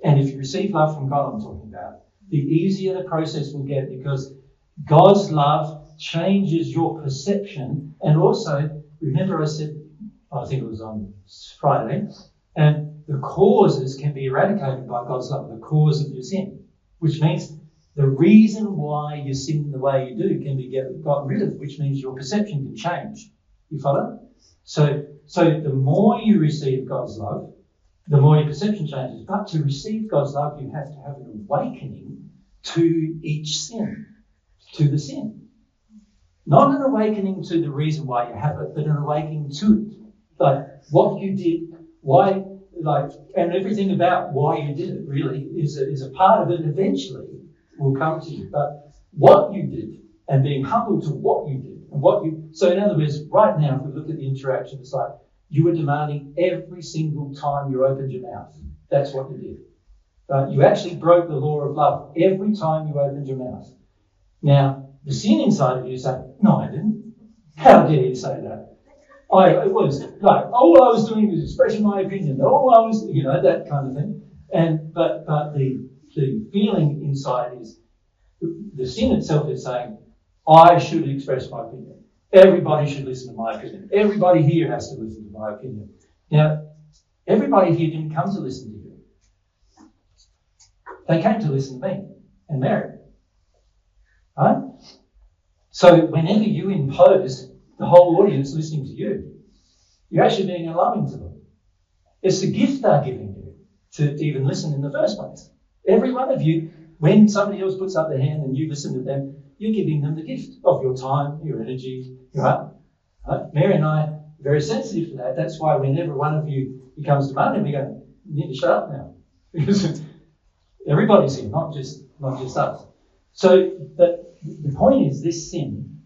And if you receive love from God, I'm talking about, the easier the process will get because God's love changes your perception. And also, remember I said, I think it was on Friday, and the causes can be eradicated by God's love, the cause of your sin. Which means the reason why you sin the way you do can be gotten rid of, which means your perception can change. You follow? So the more you receive God's love, the more your perception changes. But to receive God's love, you have to have an awakening to each sin, to the sin. Not an awakening to the reason why you have it, but an awakening to it. Like what you did, why, and everything about why you did it really is a part of it, and eventually will come to you. But what you did and being humble to what you did and so in other words, right now, if we look at the interaction, it's like you were demanding every single time you opened your mouth. That's what you did. You actually broke the law of love every time you opened your mouth. Now, the sin inside of you is saying, no, I didn't. How dare you say that? It was like all I was doing was expressing my opinion. All I was, that kind of thing. But the feeling inside is the sin itself is saying, I should express my opinion. Everybody should listen to my opinion. Everybody here has to listen to my opinion. Now, everybody here didn't come to listen to you. They came to listen to me and Mary. Right? So whenever you impose the whole audience listening to you, you're actually being unloving to them. It's the gift they're giving you to even listen in the first place. Every one of you, when somebody else puts up their hand and you listen to them, you're giving them the gift of your time, your energy, your heart. Right? Mary and I are very sensitive to that. That's why whenever one of you becomes demanding, we go, you need to shut up now. Because everybody's here, not just us. So the point is, this sin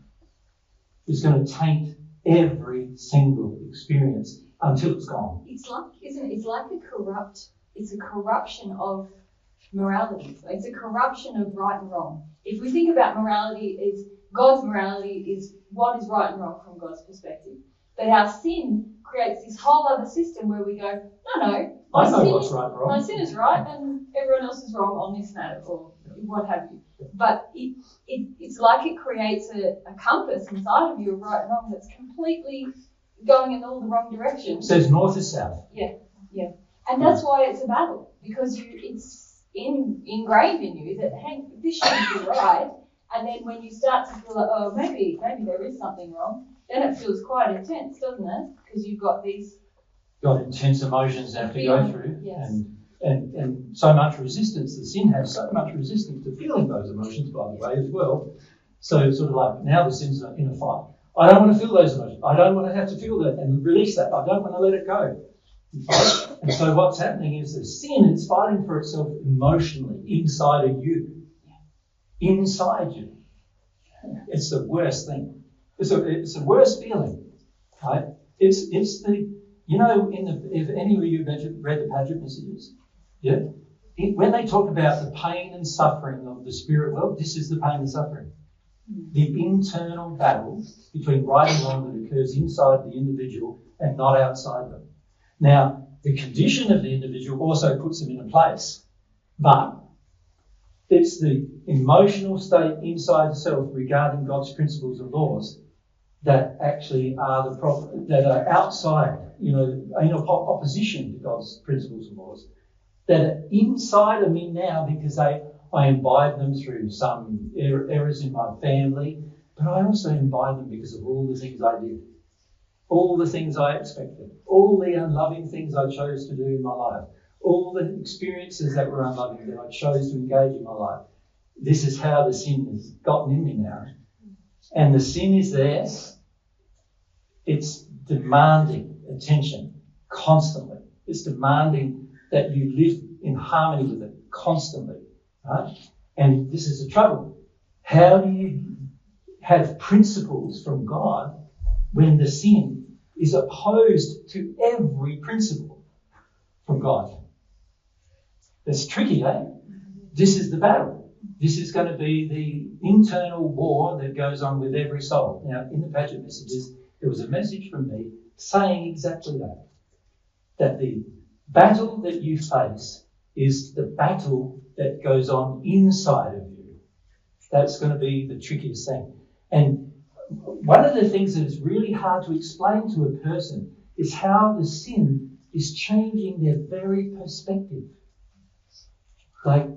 is going to taint every single experience until it's gone. It's like, isn't it? It's like it's a corruption of morality. It's a corruption of right and wrong. If we think about morality, God's morality is what is right and wrong from God's perspective. But our sin creates this whole other system where we go, no, I know what's right and wrong. My sin is right and everyone else is wrong on this matter, or what have you. But it's like it creates a compass inside of you of right and wrong that's completely going in all the wrong directions. It says north is south. Yeah. And that's why it's a battle, because it's ingrained in you that, hey, this shouldn't be right. And then when you start to feel like, oh, maybe there is something wrong, then it feels quite intense, doesn't it? Because you've got these... Got intense emotions that have to go through. Yes. And so much resistance. The sin has so much resistance to feeling those emotions, by the way, as well. So sort of like, now the sin's in a fight. I don't want to feel those emotions. I don't want to have to feel that and release that. I don't want to let it go. And so what's happening is the sin is fighting for itself emotionally inside of you. Inside you. It's the worst thing. It's the worst feeling. Right? It's the, you know, if any of you read the Part2 messages, yeah? When they talk about the pain and suffering of the spirit world, this is the pain and suffering. The internal battle between right and wrong that occurs inside the individual and not outside them. Now, the condition of the individual also puts them in a place, but it's the emotional state inside the self regarding God's principles and laws that actually are the problem, that are outside, in opposition to God's principles and laws, that are inside of me now because I imbibe them through some errors in my family, but I also imbibe them because of all the things I did, all the things I expected, all the unloving things I chose to do in my life, all the experiences that were unloving that I chose to engage in my life. This is how the sin has gotten in me now. And the sin is there. It's demanding attention constantly. It's demanding that you live in harmony with it constantly. Right? And this is the trouble. How do you have principles from God when the sin is opposed to every principle from God? It's tricky, eh? This is the battle. This is going to be the internal war that goes on with every soul. Now, in the Part2 messages, there was a message from me saying exactly that. That the battle that you face is the battle that goes on inside of you. That's going to be the trickiest thing. And one of the things that is really hard to explain to a person is how the sin is changing their very perspective. Like,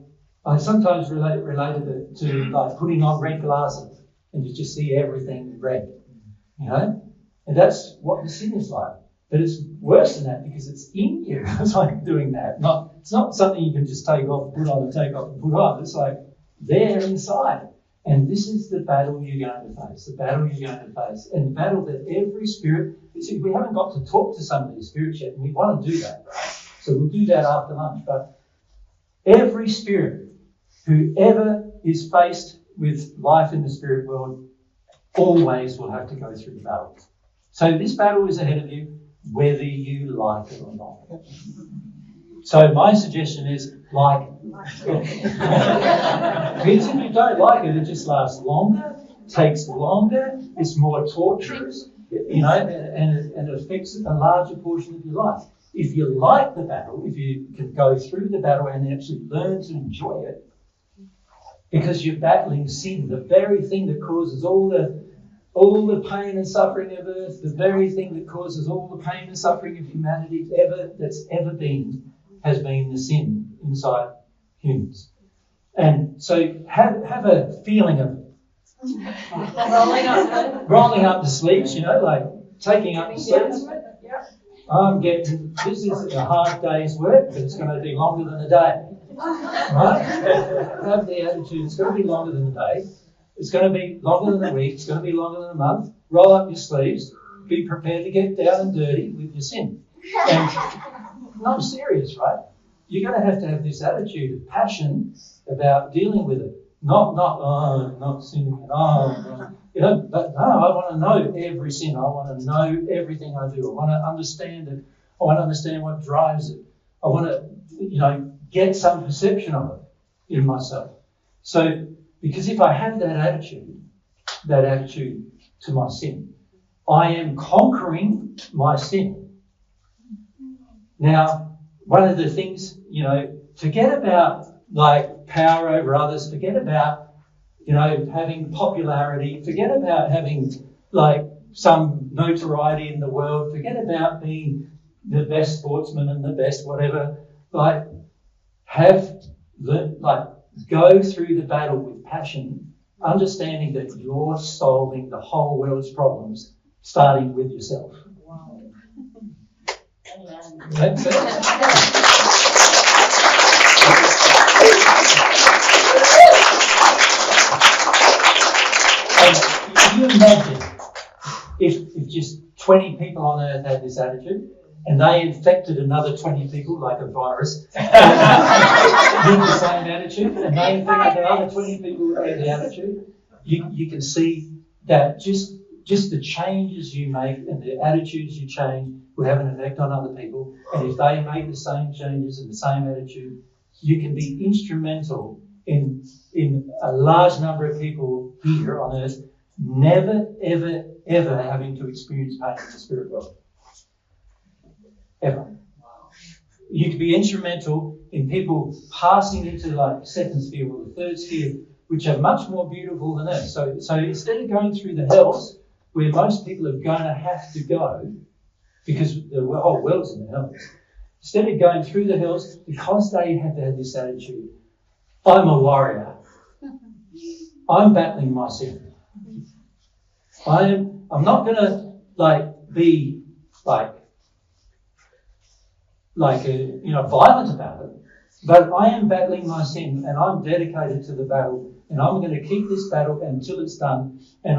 I sometimes related it to like putting on red glasses and you just see everything red, And that's what the sin is like. But it's worse than that because it's in you. It's like doing that. It's not something you can just take off, put on, and take off and put on. It's like there inside. And this is the battle you're going to face. The battle you're going to face. And the battle that every spirit... See, we haven't got to talk to some of these spirits yet, and we want to do that, right? So we'll do that after lunch. But every spirit who ever is faced with life in the spirit world always will have to go through the battle. So this battle is ahead of you, whether you like it or not. So my suggestion is, like it. Because if you don't like it, it just lasts longer, takes longer, it's more torturous, and it affects a larger portion of your life. If you like the battle, if you can go through the battle and actually learn to enjoy it, because you're battling sin, the very thing that causes all the all the pain and suffering of earth, the very thing that causes all the pain and suffering of humanity that's ever been, has been the sin inside humans. And so have a feeling of rolling up the sleeves, like taking up the sleeves. This is a hard day's work, but it's going to be longer than a day. Right? Have the attitude, it's going to be longer than a day. It's going to be longer than a week. It's going to be longer than a month. Roll up your sleeves. Be prepared to get down and dirty with your sin. And I'm serious, right? You're going to have this attitude of passion about dealing with it. Not sinning. But no, I want to know every sin. I want to know everything I do. I want to understand it. I want to understand what drives it. I want to, get some perception of it in myself. So, because if I have that attitude to my sin, I am conquering my sin. Now, one of the things, forget about power over others, forget about, having popularity, forget about having some notoriety in the world, forget about being the best sportsman and the best whatever, go through the battle with passion, understanding that you're solving the whole world's problems, starting with yourself. Wow. That's it. And can you imagine if just 20 people on earth had this attitude, and they infected another 20 people like a virus with the same attitude, and they infected another 20 people with the attitude, you can see that just the changes you make and the attitudes you change will have an effect on other people. And if they make the same changes and the same attitude, you can be instrumental in a large number of people here on earth never, ever, ever having to experience pain in the spirit world. Ever. You could be instrumental in people passing into the second sphere or the third sphere, which are much more beautiful than us. So instead of going through the hells where most people are going to have to go, because the whole world's in the hells, instead of going through the hells, because they have had this attitude, I'm a warrior. I'm battling my sin. I'm not going to be violent about it, but I am battling my sin, and I'm dedicated to the battle, and I'm going to keep this battle until it's done. And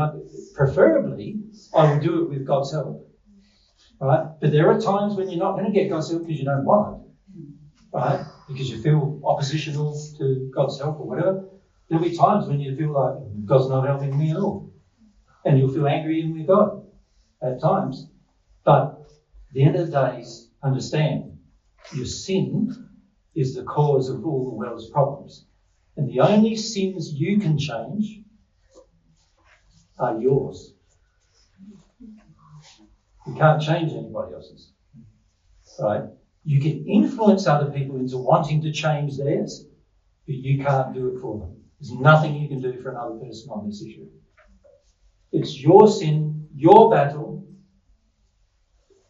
preferably, I will do it with God's help, right? But there are times when you're not going to get God's help because you don't want it, right? Because you feel oppositional to God's help or whatever. There'll be times when you feel like God's not helping me at all, and you'll feel angry with God at times. But at the end of the day, understand, your sin is the cause of all the world's problems. And the only sins you can change are yours. You can't change anybody else's. Right? You can influence other people into wanting to change theirs, but you can't do it for them. There's nothing you can do for another person on this issue. It's your sin, your battle.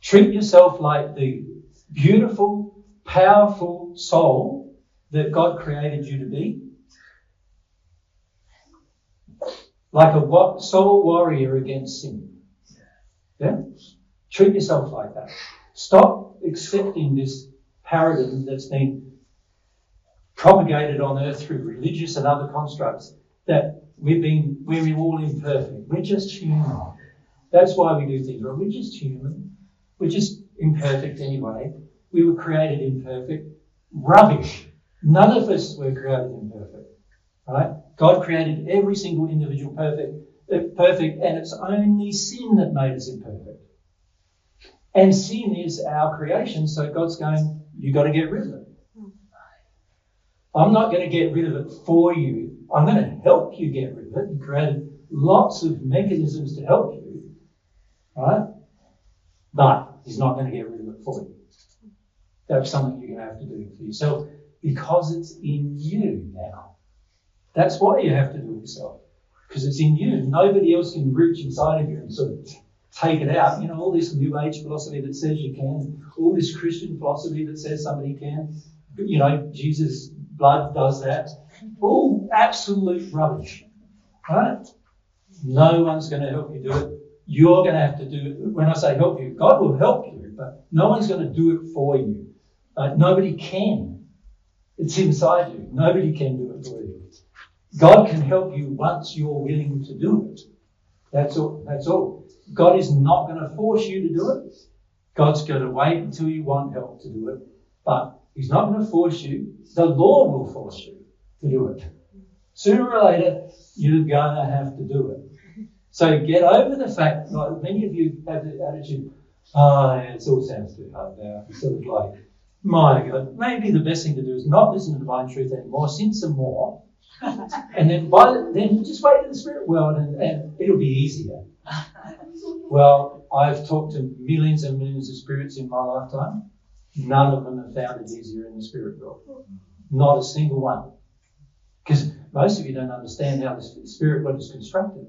Treat yourself like the beautiful, powerful soul that God created you to be. Like a soul warrior against sin. Yeah? Treat yourself like that. Stop accepting this paradigm that's been propagated on earth through religious and other constructs that we're all imperfect. We're just human. That's why we do things. We're just human. We're just imperfect anyway. We were created imperfect. Rubbish. None of us were created imperfect. Right? God created every single individual perfect, and it's only sin that made us imperfect. And sin is our creation, so God's going, you've got to get rid of it. I'm not going to get rid of it for you. I'm going to help you get rid of it. He created lots of mechanisms to help you, right? But he's not going to get rid of it for you. That's something you're going to have to do for yourself because it's in you now. That's what you have to do yourself. because it's in you. Nobody else can reach inside of you and sort of take it out. You know, all this New Age philosophy that says you can, all this Christian philosophy that says somebody can, you know, Jesus' blood does that. All absolute rubbish, right? No one's going to help you do it. You're going to have to do it. When I say help you, God will help you, but no one's going to do it for you. Nobody can. It's inside you. Nobody can do it for you. God can help you once you're willing to do it. That's all. That's all. God is not going to force you to do it. God's going to wait until you want help to do it. But He's not going to force you. The Lord will force you to do it. Sooner or later, you're going to have to do it. So get over the fact, like many of you have the attitude, it all sounds too hard now. It's sort of like, my God, maybe the best thing to do is not listen to divine truth anymore, sin some more, and then just wait in the spirit world and it'll be easier. Well, I've talked to millions and millions of spirits in my lifetime. None of them have found it easier in the spirit world. Not a single one. Because most of you don't understand how the spirit world is constructed.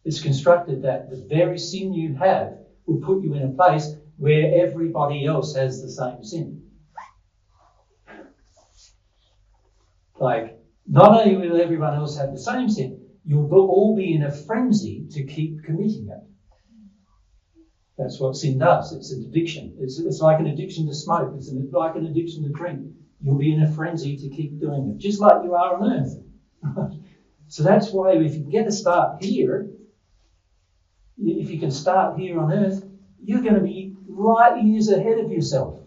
It's constructed that the very sin you have will put you in a place where everybody else has the same sin. Like, not only will everyone else have the same sin, you'll all be in a frenzy to keep committing it. That's what sin does. It's an addiction. It's like an addiction to smoke. It's like an addiction to drink. You'll be in a frenzy to keep doing it, just like you are on earth. So that's why if you get to start here, if you can start here on earth, you're going to be light years ahead of yourself.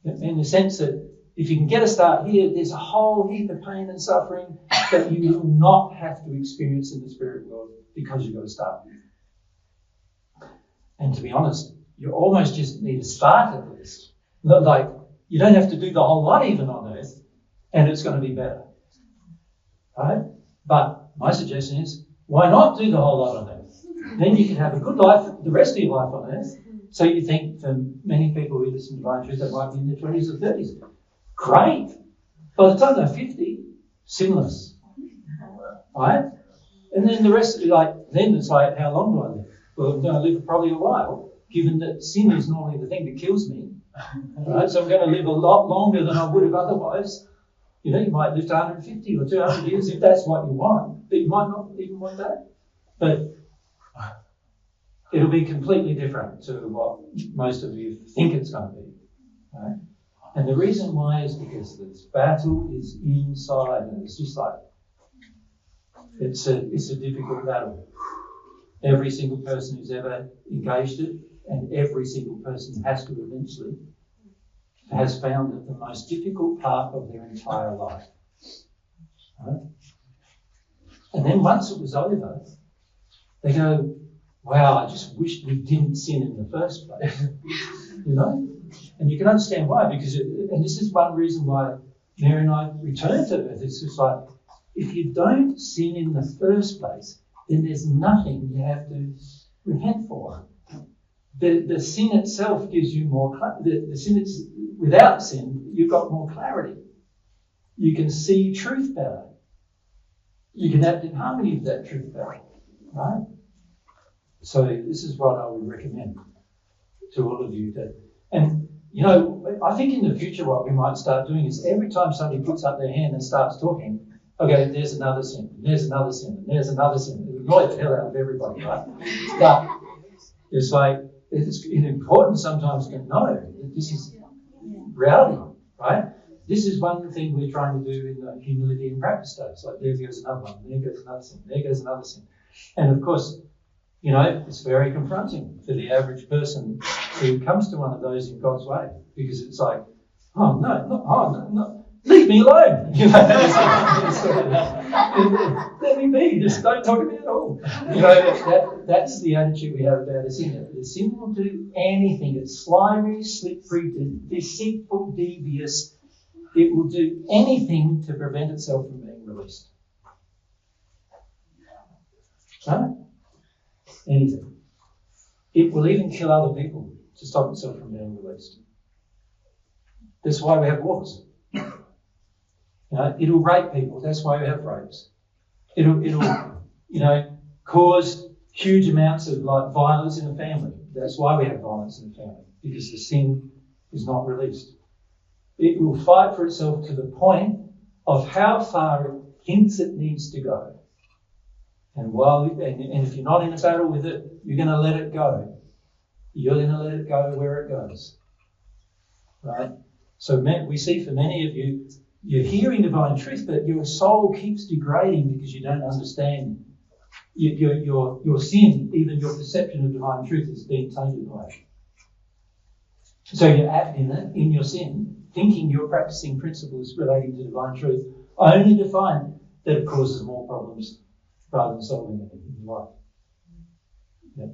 In the sense that if you can get a start here, there's a whole heap of pain and suffering that you will not have to experience in the spirit world because you've got to start here. And to be honest, you almost just need to start at this. Like, you don't have to do the whole lot even on earth, and it's going to be better. Right? But my suggestion is, why not do the whole lot on earth? Then you can have a good life, the rest of your life on earth. So you think, for many people who listen to divine truth, they might be in their 20s or 30s. Great. By the time they're 50, sinless. Right? And then the rest, then it's like, how long do I live? Well, I'm going to live probably a while, given that sin is normally the thing that kills me. Right? So I'm going to live a lot longer than I would have otherwise. You know, you might live to 150 or 200 years if that's what you want, but you might not even want that. But it'll be completely different to what most of you think it's going to be. Right? And the reason why is because this battle is inside, and it's just like, it's a difficult battle. Every single person who's ever engaged it, and every single person has to eventually, has found it the most difficult part of their entire life. Right? And then once it was over, they go, wow, I just wish we didn't sin in the first place. You know? And you can understand why, because, and this is one reason why Mary and I returned to earth. It's just like, if you don't sin in the first place, then there's nothing you have to repent for. The sin itself gives you more clarity. The sin is, without sin, you've got more clarity. You can see truth better. You can act in harmony with that truth better. Right? So this is what I would recommend to all of you. And, you know, I think in the future what we might start doing is every time somebody puts up their hand and starts talking, okay, there's another sin, and there's another sin, and there's another sin. It would annoy the hell out of everybody, right? But it's like, it's important sometimes to know that this is reality, right? This is one thing we're trying to do in the humility and practice days. Like, there goes another one, there goes another sin, there goes another sin. And of course, you know, it's very confronting for the average person who comes to one of those in God's way, because it's like, no, leave me alone. You know, let me be. Just don't talk to me at all. You know, that's the attitude we have about a sin. The sin will do anything. It's slimy, slippery, deceitful, devious. It will do anything to prevent itself from being released. Right? Anything. It will even kill other people to stop itself from being released. That's why we have wars. You know, it'll rape people. That's why we have rapes. It'll cause huge amounts of like violence in a family. That's why we have violence in a family, because the sin is not released. It will fight for itself to the point of how far it thinks it needs to go. And if you're not in a battle with it, you're going to let it go. You're going to let it go where it goes. Right? So we see for many of you, you're hearing divine truth, but your soul keeps degrading because you don't understand. Your sin, even your perception of divine truth, is being tainted by it. So you act in your sin, thinking you're practicing principles relating to divine truth, only to find that it causes more problems rather than solving it in your life. Yeah.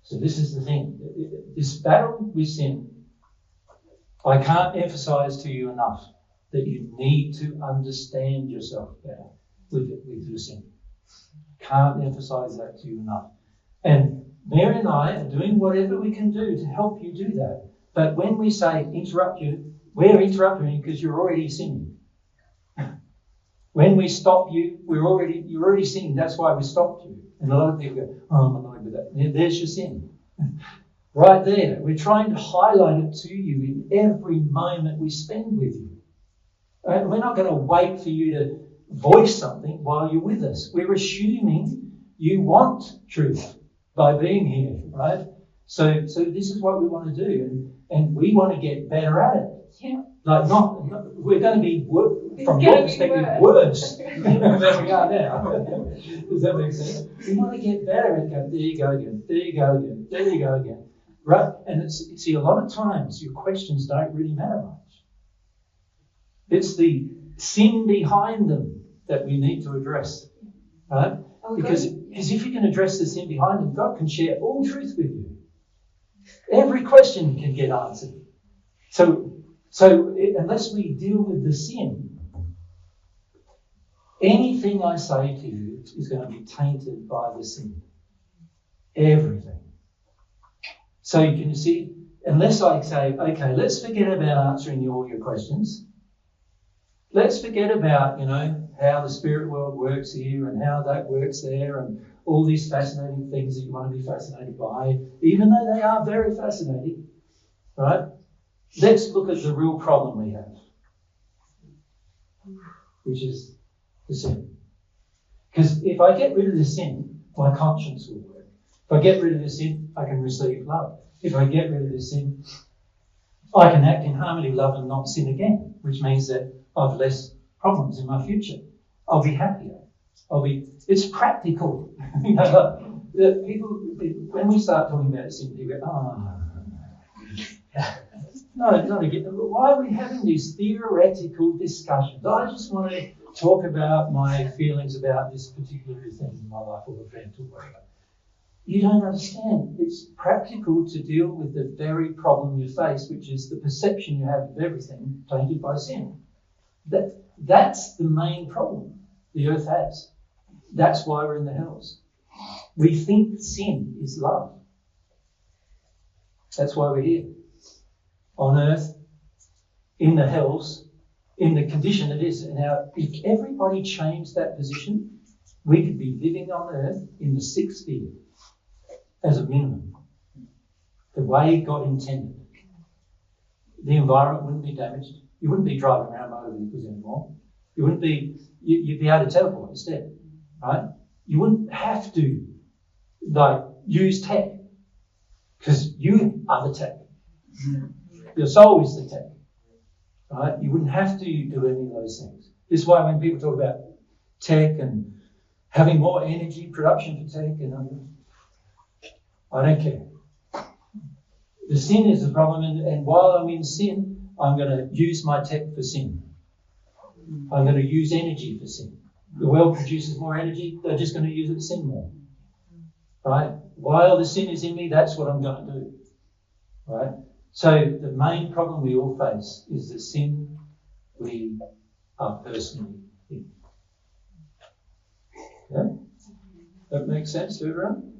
So this is the thing. This battle with sin, I can't emphasize to you enough that you need to understand yourself better with your sin. Can't emphasize that to you enough. And Mary and I are doing whatever we can do to help you do that. But when we say interrupt you, we're interrupting you because you're already sinning. When we stop you, you're already sinning. That's why we stopped you. And a lot of people go, oh, I'm annoyed with that. There's your sin. Right there. We're trying to highlight it to you in every moment we spend with you. We're not going to wait for you to voice something while you're with us. We're assuming you want truth by being here, right? So this is what we want to do, and we want to get better at it. Yeah. Like we're going to be from your perspective worse than we are now. Does that make sense? We want to get better at going, there you go again, there you go again, there you go again. Right? And see, a lot of times your questions don't really matter much. It's the sin behind them that we need to address. Right? Because if you can address the sin behind them, God can share all truth with you. Every question can get answered. So unless we deal with the sin, anything I say to you is going to be tainted by the sin. Everything. So you can see, unless I say, okay, let's forget about answering all your questions. Let's forget about, how the spirit world works here and how that works there and all these fascinating things that you want to be fascinated by, even though they are very fascinating, right? Let's look at the real problem we have, which is the sin. Because if I get rid of the sin, my conscience will work. If I get rid of the sin, I can receive love. If I get rid of the sin, I can act in harmony with love and not sin again, which means that I've less problems in my future. I'll be happier. It's practical. People, when we start talking about sin, people go, no, not again. Why are we having these theoretical discussions? I just want to talk about my feelings about this particular thing in my life or a friend or whatever. You don't understand. It's practical to deal with the very problem you face, which is the perception you have of everything tainted by sin. That's the main problem the earth has. That's why we're in the hells. We think sin is love. That's why we're here. On earth, in the hells, in the condition it is. Now, if everybody changed that position, we could be living on earth in the sixth sphere as a minimum. The way God intended. The environment wouldn't be damaged. You wouldn't be driving around motor vehicles anymore. You'd be able to teleport instead, right? You wouldn't have to use tech because you are the tech. Your soul is the tech, right? You wouldn't have to do any of those things. This is why when people talk about tech and having more energy production for tech, I don't care. The sin is the problem, and while I'm in sin, I'm going to use my tech for sin. I'm going to use energy for sin. The world produces more energy, they're just going to use it to sin more. Right? While the sin is in me, that's what I'm going to do. Right? So the main problem we all face is the sin we are personally in. Yeah? That makes sense to everyone?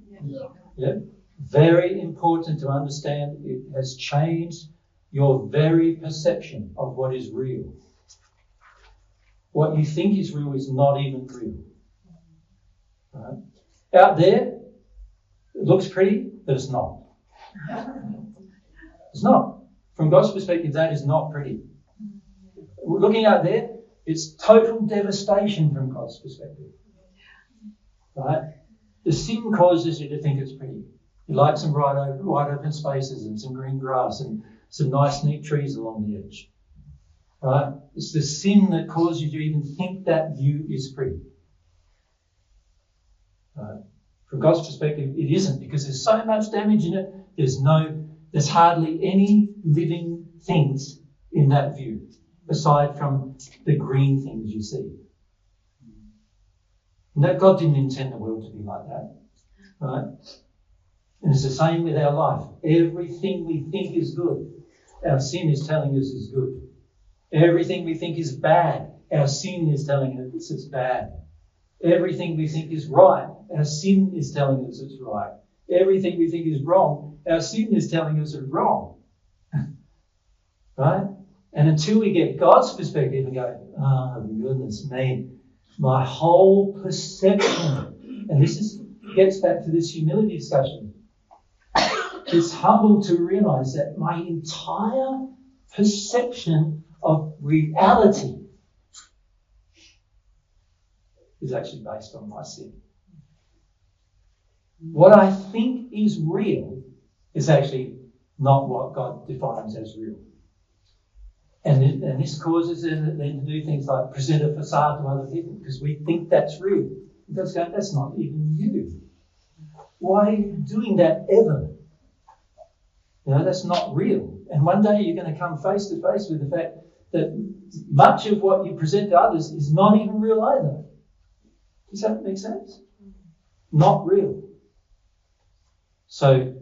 Yeah? Very important to understand. It has changed your very perception of what is real. What you think is real is not even real. Right? Out there, it looks pretty, but it's not. It's not. From God's perspective, that is not pretty. Looking out there, it's total devastation from God's perspective. Right? The sin causes you to think it's pretty. You like some wide open spaces and some green grass and some nice neat trees along the edge. Right? It's the sin that causes you to even think that view is pretty. Right? From God's perspective, it isn't, because there's so much damage in it. There's hardly any living things in that view, aside from the green things you see. And that God didn't intend the world to be like that. Right? And it's the same with our life. Everything we think is good, our sin is telling us is good. Everything we think is bad, our sin is telling us it's bad. Everything we think is right, our sin is telling us it's right. Everything we think is wrong, our sin is telling us it's wrong. Right? And until we get God's perspective and go, oh, goodness me, my whole perception, and this gets back to this humility discussion. It's humble to realise that my entire perception of reality is actually based on my sin. What I think is real is actually not what God defines as real. And this causes them to do things like present a facade to other people because we think that's real. God's going, that's not even you. Why are you doing that ever? That's not real. And one day you're going to come face to face with the fact that much of what you present to others is not even real either. Does that make sense? Not real. So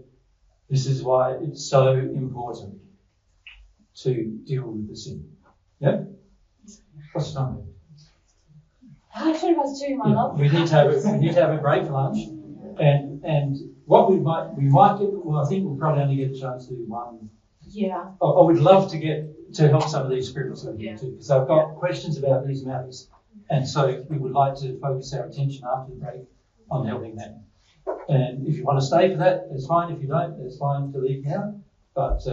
this is why it's so important to deal with the sin. Yeah? What's the time? I thought it was 2, my love. We need to have a break for lunch. And what we might get, well, I think we'll probably only get a chance to do one. Yeah. I would love to get to help some of these scribbles over here too, because I've got questions about these matters. And so we would like to focus our attention after the break on helping them. And if you want to stay for that, that's fine. If you don't, that's fine to leave now. But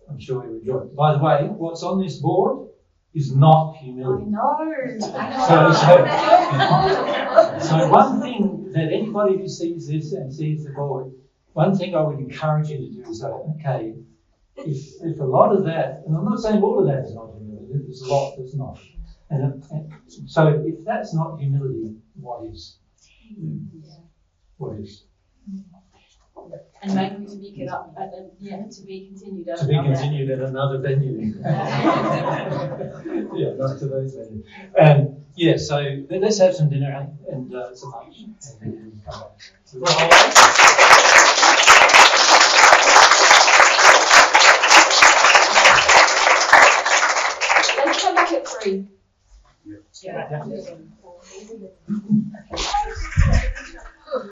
I'm sure you'll enjoy it. By the way, what's on this board is not humility. So one thing that anybody who sees this and sees the board, one thing I would encourage you to do is say, okay, if a lot of that, and I'm not saying all of that is not humility, there's a lot that's not. And so if that's not humility, what is? What is? And maybe to be up at to be continued. To be continued at another venue. Yeah, not today's venue. So let's have some dinner and some lunch, and then come back. Let's come back at 3. Yeah.